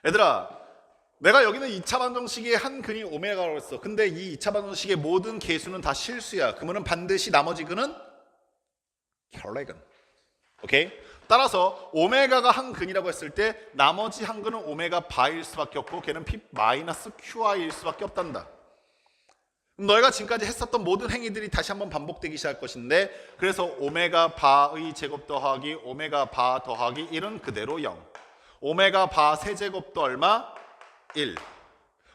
얘들아, 내가 여기는 2차 방정식의 한 근이 오메가라고 했어. 근데 이 2차 방정식의 모든 계수는 다 실수야. 그러면 반드시 나머지 근은 혈액근. 오케이? 따라서 오메가가 한 근이라고 했을 때 나머지 한 근은 오메가 바일 수밖에 없고 걔는 P 마이너스 QI일 수밖에 없단다. 그럼 너희가 지금까지 했었던 모든 행위들이 다시 한번 반복되기 시작할 것인데 그래서 오메가 바의 제곱 더하기 오메가 바 더하기 1은 그대로 0. 오메가 바 세제곱도 얼마? 1.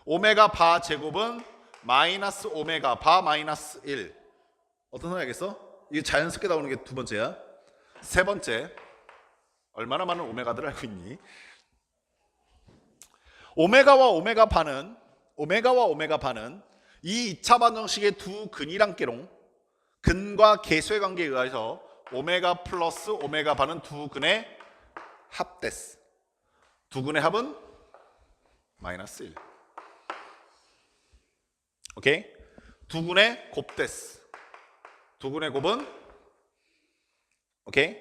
오메가 바 제곱은 마이너스 오메가 바 마이너스 1. 어떤 소리 알겠어? 이게 자연스럽게 나오는 게 두 번째야. 세 번째, 얼마나 많은 오메가들을 알고 있니? 오메가와 오메가 바는 이 2차 반정식의 두 근이랑 깨롱 근과 계수의 관계에 의해서 오메가 플러스 오메가 바는 두 근의 합됐어. 두 근의 합은 마이너스 1. 오케이? 두 근의 곱됐어. 두 근의 곱은 오케이?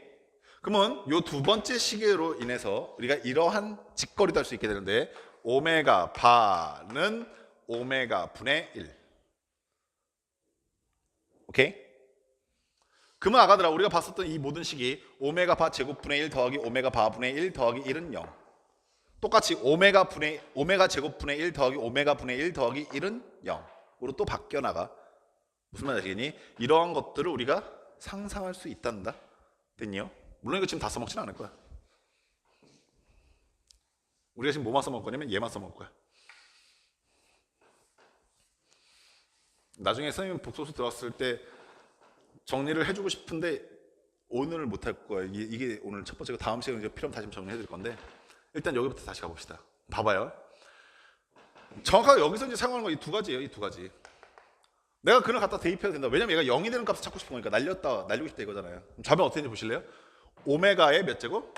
그러면 요 두 번째 시계로 인해서 우리가 이러한 직거리도 할 수 있게 되는데 오메가 바는 오메가 분의 1. 오케이? 그러면 아가들아 우리가 봤었던 이 모든 식이 오메가 바 제곱분의 1 더하기 오메가 바분의 1 더하기 1은 0. 똑같이 오메가 제곱분의 1 더하기 오메가 분의 1 더하기 1은 0으로 또 바뀌어 나가. 무슨 말인지 아시겠니? 이러한 것들을 우리가 상상할 수 있단다. 됐니요? 물론 이거 지금 다 써먹지는 않을 거야. 우리가 지금 뭐만 써먹을 거냐면 얘만 써먹을 거야. 나중에 선생님 복소수 들어왔을 때 정리를 해주고 싶은데 오늘 못할 거야. 이게 오늘 첫 번째고 다음 시간에 필요하면 다시 정리해 드릴 건데 일단 여기부터 다시 가봅시다. 봐봐요. 정확하게 여기서 이제 사용하는 거 이 두 가지예요. 이 두 가지. 내가 그걸 갖다 대입해도 된다. 왜냐면 얘가 0이 되는 값을 찾고 싶은 거니까 날리고 싶다 이거잖아요. 그럼 답은 어떻게 되는지 보실래요? 오메가의 몇 제곱?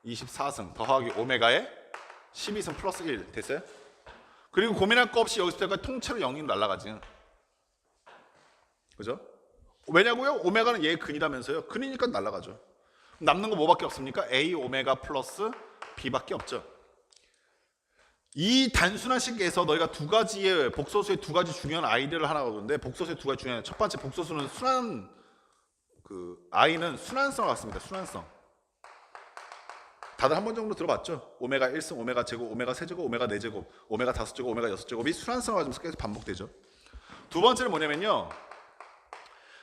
24승 더하기 오메가의 12승 플러스 1 됐어요? 그리고 고민할 거 없이 여기서부터 통째로 0이 날아가지. 그죠? 왜냐고요? 오메가는 얘의 근이라면서요. 근이니까 날아가죠. 남는 거 뭐밖에 없습니까? A 오메가 플러스 B밖에 없죠. 이 단순한 식에서 너희가 두 가지의 복소수의 두 가지 중요한 아이디어를 하나 얻었는데 복소수의 두 가지 중요한 첫 번째 복소수는 I는 순환성을 갖습니다. 순환성. 다들 한 번 정도 들어봤죠? 오메가 1승, 오메가 제곱, 오메가 세제곱, 오메가 4제곱, 오메가 5제곱, 오메가 6제곱이 순환성을 가지면서 계속 반복되죠. 두 번째는 뭐냐면요.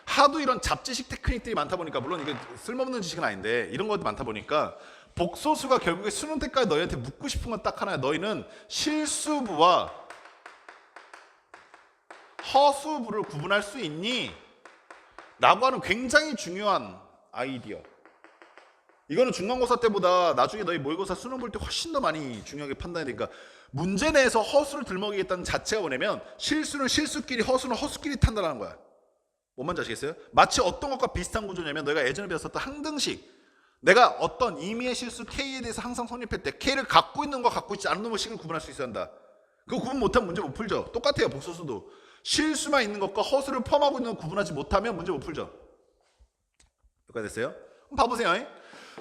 하도 이런 잡지식 테크닉들이 많다 보니까 물론 이게 쓸모없는 지식은 아닌데 이런 것도 많다 보니까 복소수가 결국에 수능 때까지 너희한테 묻고 싶은 건 딱 하나야. 너희는 실수부와 허수부를 구분할 수 있니? 라고 하는 굉장히 중요한 아이디어. 이거는 중간고사 때보다 나중에 너희 모의고사 수능 볼 때 훨씬 더 많이 중요하게 판단이 되니까 문제 내에서 허수를 들먹이겠다는 자체가 뭐냐면 실수는 실수끼리 허수는 허수끼리 판단하는 거야. 뭔 말인지 아시겠어요? 마치 어떤 것과 비슷한 구조냐면 너희가 예전에 배웠었던 항등식. 내가 어떤 임의의 실수 K에 대해서 항상 성립할 때 K를 갖고 있는 것과 갖고 있지 않은 놈의 식을 구분할 수 있어야 한다. 그거 구분 못하면 문제 못 풀죠. 똑같아요. 복소수도. 실수만 있는 것과 허수를 포함하고 있는 것 구분하지 못하면 문제 못 풀죠. 여기까지 됐어요? 그럼 봐보세요.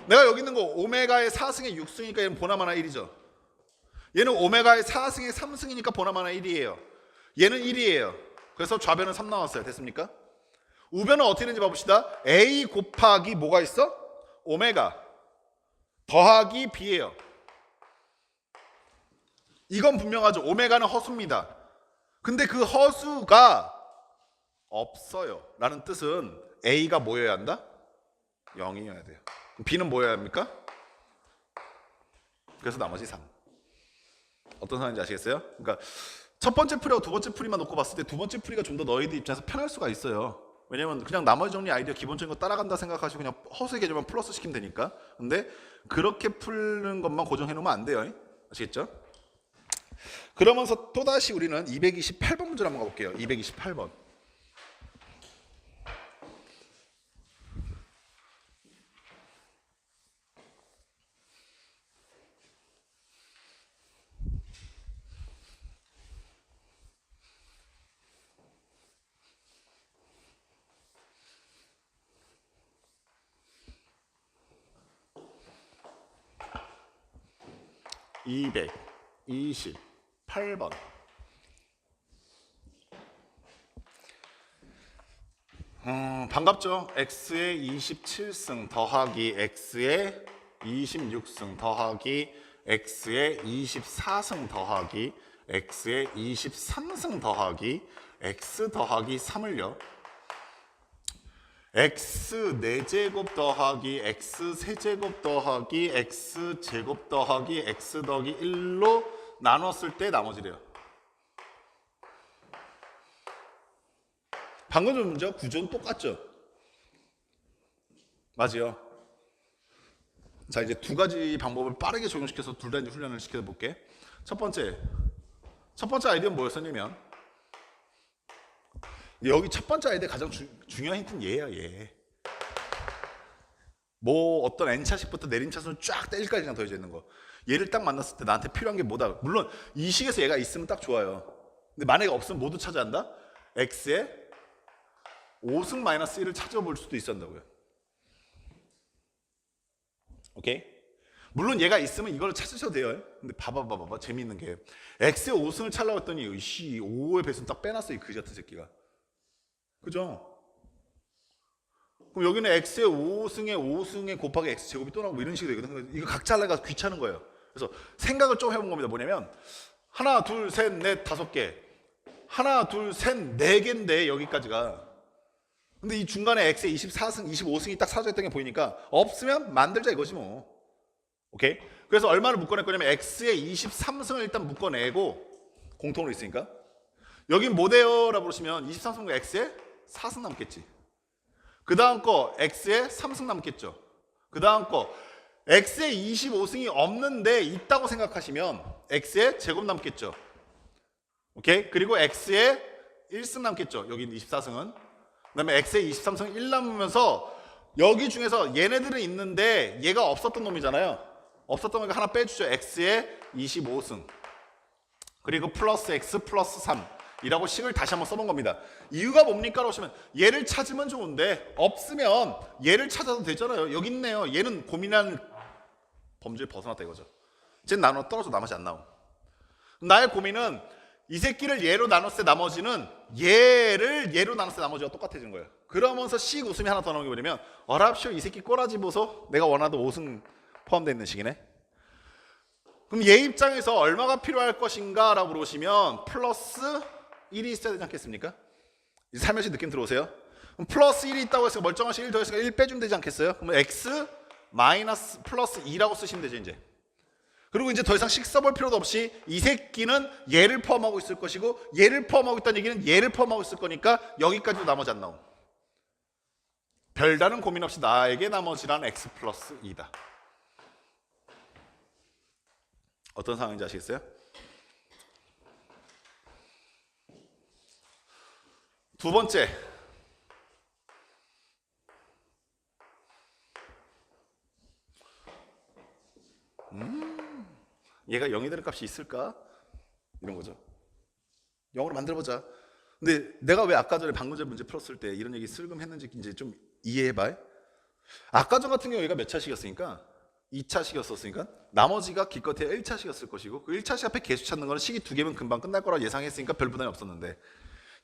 내가 여기 있는 거 오메가의 4승의 6승이니까 얘는 보나마나 1이죠. 얘는 오메가의 4승의 3승이니까 보나마나 1이에요. 얘는 1이에요. 그래서 좌변은 3 나왔어요. 됐습니까? 우변은 어떻게 되는지 봐봅시다. A 곱하기 뭐가 있어? 오메가 더하기 B예요. 이건 분명하죠. 오메가는 허수입니다. 근데 그 허수가 없어요. 라는 뜻은 A가 뭐여야 한다? 0이어야 돼요. 그럼 B는 뭐여야 합니까? 그래서 나머지 3. 어떤 상황인지 아시겠어요? 그러니까 첫 번째 풀이하고 두 번째 풀이만 놓고 봤을 때 두 번째 풀이가 좀 더 너희들 입장에서 편할 수가 있어요. 왜냐면 그냥 나머지 정리 아이디어 기본적인 거 따라간다 생각하시고 그냥 허수의 개념만 플러스 시키면 되니까. 근데 그렇게 푸는 것만 고정해 놓으면 안 돼요. 아시겠죠? 그러면서 또다시 우리는 228번 문제를 한번 가볼게요. 228번. (200) 28번. 반갑죠? x의 27승 더하기 x의 26승 더하기 x의 24승 더하기 x의 23승 더하기 x 더하기 3을요. x 4제곱 더하기 x 세제곱 더하기 x 제곱 더하기 x 더하기 1로 나눴을 때 나머지래요. 방금 전 문제와 구조는 똑같죠? 맞아요. 자, 이제 두 가지 방법을 빠르게 적용시켜서 둘 다 이제 훈련을 시켜볼게. 첫 번째 아이디어는 뭐였었냐면, 여기 첫 번째 아이디어 가장 중요한 힌트는 얘야, 얘. 뭐 어떤 n차식부터 내림차순을 쫙 뗄까지 그냥 더해져 있는 거. 얘를 딱 만났을 때 나한테 필요한 게 뭐다. 물론 이 식에서 얘가 있으면 딱 좋아요. 근데 만약에 없으면 모두 차지한다? x의 5승 마이너스 1을 찾아볼 수도 있었다고요. 오케이? 물론 얘가 있으면 이걸 찾으셔도 돼요. 근데 봐봐 재밌는 게 x의 5승을 찾으려고 했더니 5의 배수는 딱 빼놨어, 이 그지 같은 새끼가. 그죠? 그럼 여기는 x의 5승에 곱하기 x 제곱이 또 나오고 이런 식으로 되거든. 이거 각자 하려가 귀찮은 거예요. 그래서 생각을 좀 해본 겁니다. 뭐냐면 하나 둘 셋 넷 다섯 개, 하나 둘 셋 네 개인데 여기까지가. 근데 이 중간에 x의 24승 25승이 딱 사라져 있던 게 보이니까 없으면 만들자 이거지 뭐. 오케이? 그래서 얼마를 묶어낼 거냐면 x의 23승을 일단 묶어내고, 공통으로 있으니까 여긴 뭐 돼요? 라고 보시면 23승과 x의 4승 남겠지. 그 다음 거 x의 3승 남겠죠. 그 다음 거 x의 25승이 없는데 있다고 생각하시면 x의 제곱 남겠죠. 오케이? 그리고 x의 1승 남겠죠. 여기 24승은. 그 다음에 x의 23승 1 남으면서 여기 중에서 얘네들은 있는데 얘가 없었던 놈이잖아요. 없었던 거니까 하나 빼주죠. x의 25승 그리고 플러스 x 플러스 3 이라고 식을 다시 한번 써본 겁니다. 이유가 뭡니까? 라고 하시면 얘를 찾으면 좋은데 없으면 얘를 찾아도 되잖아요. 여기 있네요. 얘는 고민한 범주에 벗어났다 이거죠. 쟤는 나눠 떨어져 나머지 안 나옴. 나의 고민은 이 새끼를 얘로 나눴을 때 나머지는 얘를 얘로 나눴을 때 나머지가 똑같아지는 거예요. 그러면서 씩 웃음이 하나 더 나오는 게 뭐냐면 어랍쇼 이 새끼 꼬라지 보소. 내가 원하던 5승 포함되어 있는 식이네. 그럼 얘 입장에서 얼마가 필요할 것인가 라고 물으시면 플러스 1이 있어야 되지 않겠습니까? 이제 살며시 느낌 들어오세요? 그럼 플러스 1이 있다고 해서 멀쩡한 식 1 더했으니까 1 빼주면 되지 않겠어요? 그러면 x 마이너스 플러스 2라고 쓰시면 되죠 이제. 그리고 이제 더 이상 식 써볼 필요도 없이 이 새끼는 얘를 포함하고 있을 것이고 얘를 포함하고 있다는 얘기는 얘를 포함하고 있을 거니까 여기까지도 나머지 안 나옴. 별다른 고민 없이 나에게 나머지란 x 플러스 2다. 어떤 상황인지 아시겠어요? 두 번째, 얘가 0이 되는 값이 있을까? 이런 거죠. 0으로 만들어보자. 근데 내가 왜 아까 전에 방금 전에 문제 풀었을 때 이런 얘기 슬금 했는지 이제 좀 이해해봐요. 아까 전 같은 경우 얘가 몇 차식이었으니까 2차식이었으니까 나머지가 기껏해야 1차식이었을 것이고 그 1차식 앞에 개수 찾는 거는 식이 2개면 금방 끝날 거라 예상했으니까 별 부담이 없었는데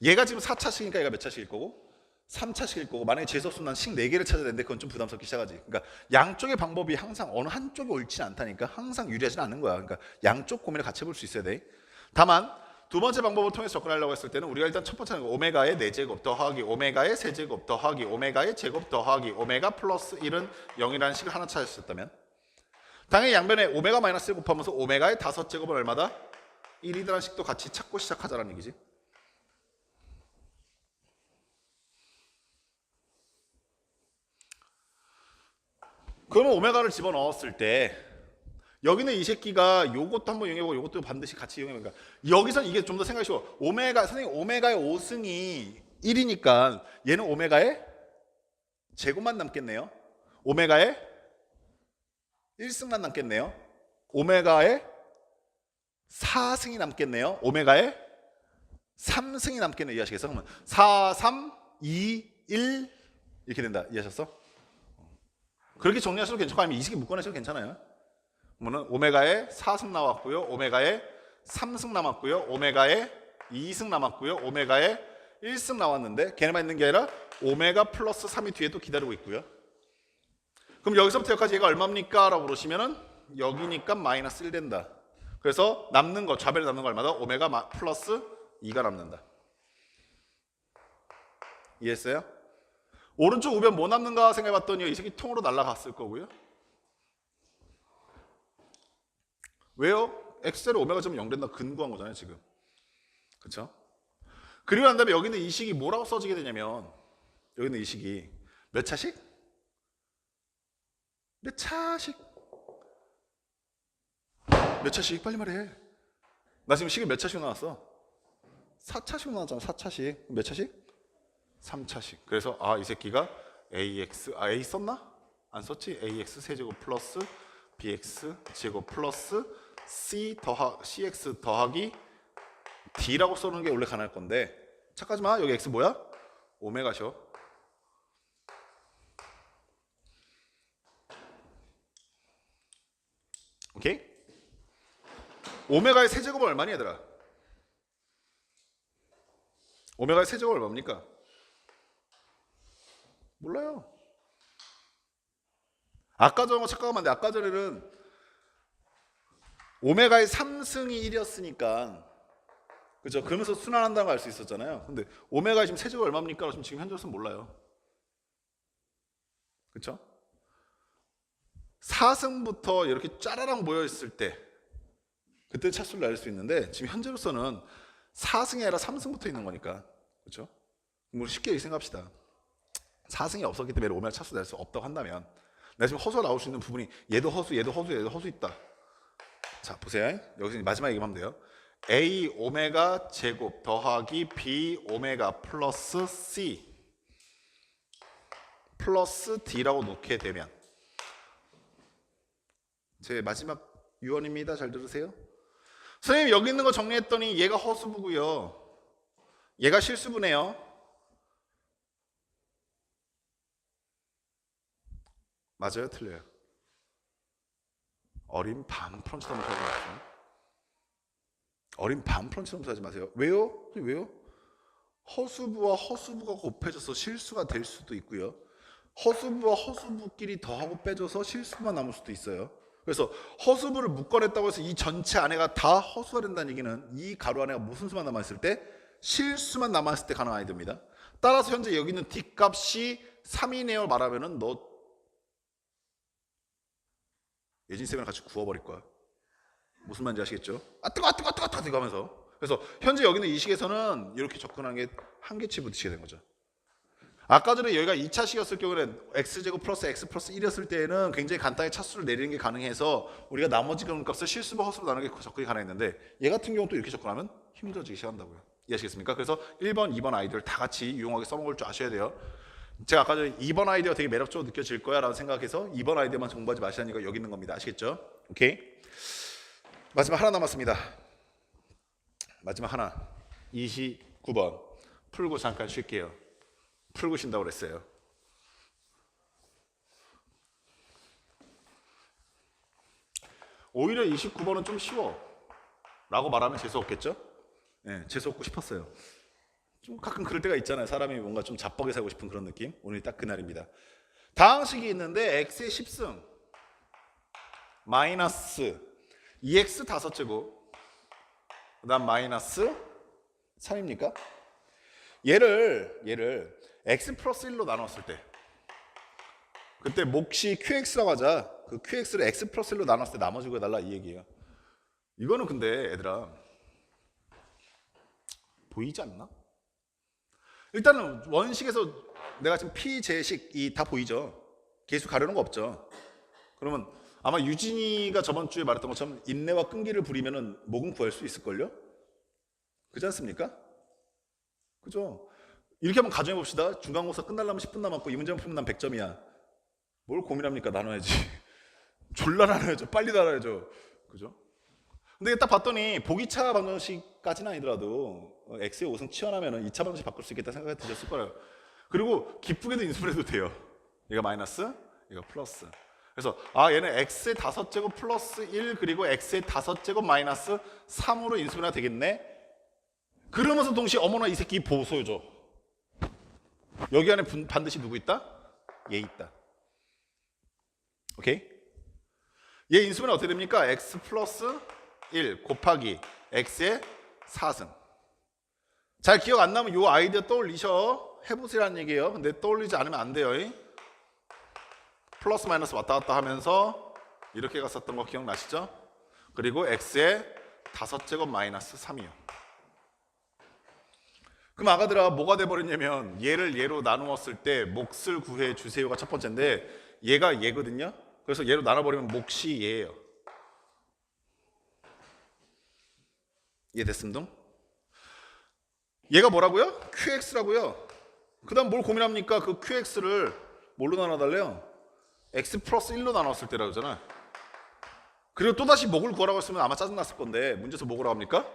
얘가 지금 4차식이니까 얘가 몇 차식일 거고 3차식일 거고 만약에 재수없으면 난 식 4개를 찾아야 되는데 그건 좀 부담스럽기 시작하지. 그러니까 양쪽의 방법이 항상 어느 한쪽이 옳지는 않다니까 항상 유리하지는 않는 거야. 그러니까 양쪽 고민을 같이 해볼 수 있어야 돼. 다만 두 번째 방법을 통해서 접근하려고 했을 때는 우리가 일단 첫 번째는 오메가의 4제곱 더하기 오메가의 세제곱 더하기 오메가의 제곱 더하기 오메가 플러스 1은 0이라는 식을 하나 찾으셨다면 당연히 양변에 오메가 마이너스 1 곱하면서 오메가의 5제곱은 얼마다? 1이라는 식도 같이 찾고 시작하자는 얘기지. 그러면 오메가를 집어넣었을 때 여기는 이 새끼가 요것도 한번 이용해보고 요것도 반드시 같이 이용해보니까 여기서는 이게 좀 더 생각이 쉬워. 오메가 선생님 오메가의 5승이 1이니까 얘는 오메가의 제곱만 남겠네요. 오메가의 1승만 남겠네요. 오메가의 4승이 남겠네요. 오메가의 3승이 남겠네요. 이해하시겠어요? 그러면 4, 3, 2, 1 이렇게 된다. 이해하셨어? 그렇게 정리하셔도 괜찮고 아니면 이 식이 묶어내셔도 괜찮아요. 그러면 오메가에 4승 나왔고요. 오메가에 3승 남았고요. 오메가에 2승 남았고요. 오메가에 1승 나왔는데 걔네만 있는 게 아니라 오메가 플러스 3이 뒤에 또 기다리고 있고요. 그럼 여기서부터 여기까지 얘가 얼마입니까? 라고 그러시면은 여기니까 마이너스 1 된다. 그래서 남는 거, 좌변에 남는 거 얼마다? 오메가 플러스 2가 남는다. 이해했어요? 오른쪽 우변 뭐 남는가 생각해봤더니 이 새끼 통으로 날아갔을 거고요. 왜요? x제로 오메가 점 0 된다 근거한 거잖아요 지금. 그렇죠? 그리고 난 다음에 여기 있는 이 식이 뭐라고 써지게 되냐면 여기 있는 이 식이 몇 차식? 몇 차식? 몇 차식? 빨리 말해. 나 지금 식이 몇 차식 나왔어? 4차식 나왔잖아. 4차식. 몇 차식? 3차식. 그래서 이 새끼가 ax A 썼나? 안 썼지? ax 세제곱 플러스 bx 제곱 플러스 cx 더하기 d라고 써놓은 게 원래 가능할 건데 착각하지 마. 여기 x 뭐야? 오메가셔. 오케이? 오메가의 세제곱은 얼마니 얘들아? 오메가의 세제곱은 얼마입니까? 몰라요. 아까 전에 착각하면 안 돼. 아까 전에는 오메가의 3승이 1이었으니까 그죠? 그러면서 순환한다는 걸 알 수 있었잖아요. 근데 오메가의 지금 세제곱 얼마입니까? 지금 현재로서는 몰라요. 그렇죠? 4승부터 이렇게 짜라랑 모여있을 때 그때 차수를 낼 수 있는데 지금 현재로서는 4승이 아니라 3승부터 있는 거니까 그렇죠? 뭐 쉽게 이렇게 생각합시다. 4승이 없었기 때문에 오메가 차수 낼 수 없다고 한다면 내가 지금 허수가 나올 수 있는 부분이 얘도 허수, 얘도 허수, 얘도 허수 있다. 자 보세요. 여기서 마지막 얘기하면 돼요. A 오메가 제곱 더하기 B 오메가 플러스 C 플러스 D라고 놓게 되면 제 마지막 유언입니다. 잘 들으세요. 선생님 여기 있는 거 정리했더니 얘가 허수부고요. 얘가 실수부네요. 맞아요? 틀려요? 어린 반 프런치 넘게 하지 마세요. 어린 반 프런치 넘게 하지 마세요. 왜요? 왜요? 허수부와 허수부가 곱해져서 실수가 될 수도 있고요. 허수부와 허수부끼리 더하고 빼줘서 실수만 남을 수도 있어요. 그래서 허수부를 묶어냈다고 해서 이 전체 안에가 다 허수가 된다는 얘기는 이 가로 안에가 무슨 수만 남아있을 때? 실수만 남아있을 때 가능하게 됩니다. 따라서 현재 여기 있는 D값이 3이네요 말하면은 너 예진쌤이랑 같이 구워버릴 거야. 무슨 말인지 아시겠죠? 뜨거 하면서. 그래서 현재 여기 있는 이 식에서는 이렇게 접근하는 게 한계치 부딪히게 된 거죠. 아까 전에 여기가 2차식이었을 경우에는 x제곱 플러스 x 플러스 1이었을 때에는 굉장히 간단히 차수를 내리는 게 가능해서 우리가 나머지 값을 실수와 허수로 나누는 게 접근이 가능했는데 얘 같은 경우는 또 이렇게 접근하면 힘들어지기 시작한다고요. 이해하시겠습니까? 그래서 1번, 2번 아이디어를 다 같이 유용하게 써먹을 줄 아셔야 돼요. 제가 아까 전에 2번 아이디어 되게 매력적으로 느껴질 거야 라고 생각해서 2번 아이디어만 공부하지 마시라니까 여기 있는 겁니다. 아시겠죠? 오케이? 마지막 하나 남았습니다. 마지막 하나 29번 풀고 잠깐 쉴게요. 풀고 쉰다고 그랬어요. 오히려 29번은 좀 쉬워 라고 말하면 재수 없겠죠? 네, 재수 없고 싶었어요. 좀 가끔 그럴 때가 있잖아요. 사람이 뭔가 좀 자뻑에 살고 싶은 그런 느낌. 오늘 딱 그날입니다. 다음 식이 있는데 x의 10승 마이너스 2x 5제곱 그 다음 마이너스 3입니까? 얘를 x 플러스 1로 나눴을 때 그때 몫이 qx라고 하자. 그 qx를 x 플러스 1로 나눴을 때 나머지 구해달라 이 얘기예요. 이거는 근데 얘들아 보이지 않나? 일단은 원식에서 내가 지금 p 제식이 다 보이죠? 계수 가려는 거 없죠? 그러면 아마 유진이가 저번 주에 말했던 것처럼 인내와 끈기를 부리면은 목은 구할 수 있을걸요? 그렇지 않습니까? 그죠? 이렇게 한번 가정해 봅시다. 중간고사 끝나려면 10분 남았고 이 문제만 풀면 난 100점이야. 뭘 고민합니까? 나눠야지. 졸라 나눠야죠. 빨리 나눠야죠. 그죠? 근데 딱 봤더니 보기차 방정식까지는 아니더라도 x의 5승 치환하면 2차 방정식 바꿀 수 있겠다 생각이 드셨을 거예요. 그리고 기쁘게도 인수분해도 돼요. 얘가 마이너스, 얘가 플러스. 그래서 얘는 x의 5제곱 플러스 1 그리고 x의 5제곱 마이너스 3으로 인수분해가 되겠네. 그러면서 동시에 어머나 이 새끼 보소해줘. 여기 안에 반드시 누구 있다? 얘 있다. 오케이? 얘 인수분해 어떻게 됩니까? x 플러스 1 곱하기 x의 4승. 잘 기억 안 나면 요 아이디어 떠올리셔. 해보시라는 얘기예요. 근데 떠올리지 않으면 안 돼요. 플러스 마이너스 왔다 갔다 하면서 이렇게 갔었던 거 기억나시죠? 그리고 x의 5제곱 마이너스 3이요. 그럼 아가들아 뭐가 돼버렸냐면 얘를 얘로 나누었을 때 몫을 구해 주세요가 첫 번째인데 얘가 얘거든요. 그래서 얘로 나눠버리면 몫이 얘예요. 이해됐습니다? 얘가 뭐라고요? QX라고요. 그 다음 뭘 고민합니까? 그 QX를 뭘로 나눠달래요? X 플러스 1로 나눴을 때라고 하잖아. 그리고 또다시 목을 구하라고 했으면 아마 짜증났을 건데 문제에서 뭐 구하라고 합니까?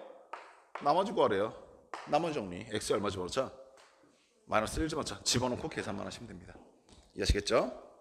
나머지 구하래요. 나머지 정리. X에 얼마 집어넣자? 마이너스 1 집어넣자. 집어넣고 계산만 하시면 됩니다. 이해하시겠죠?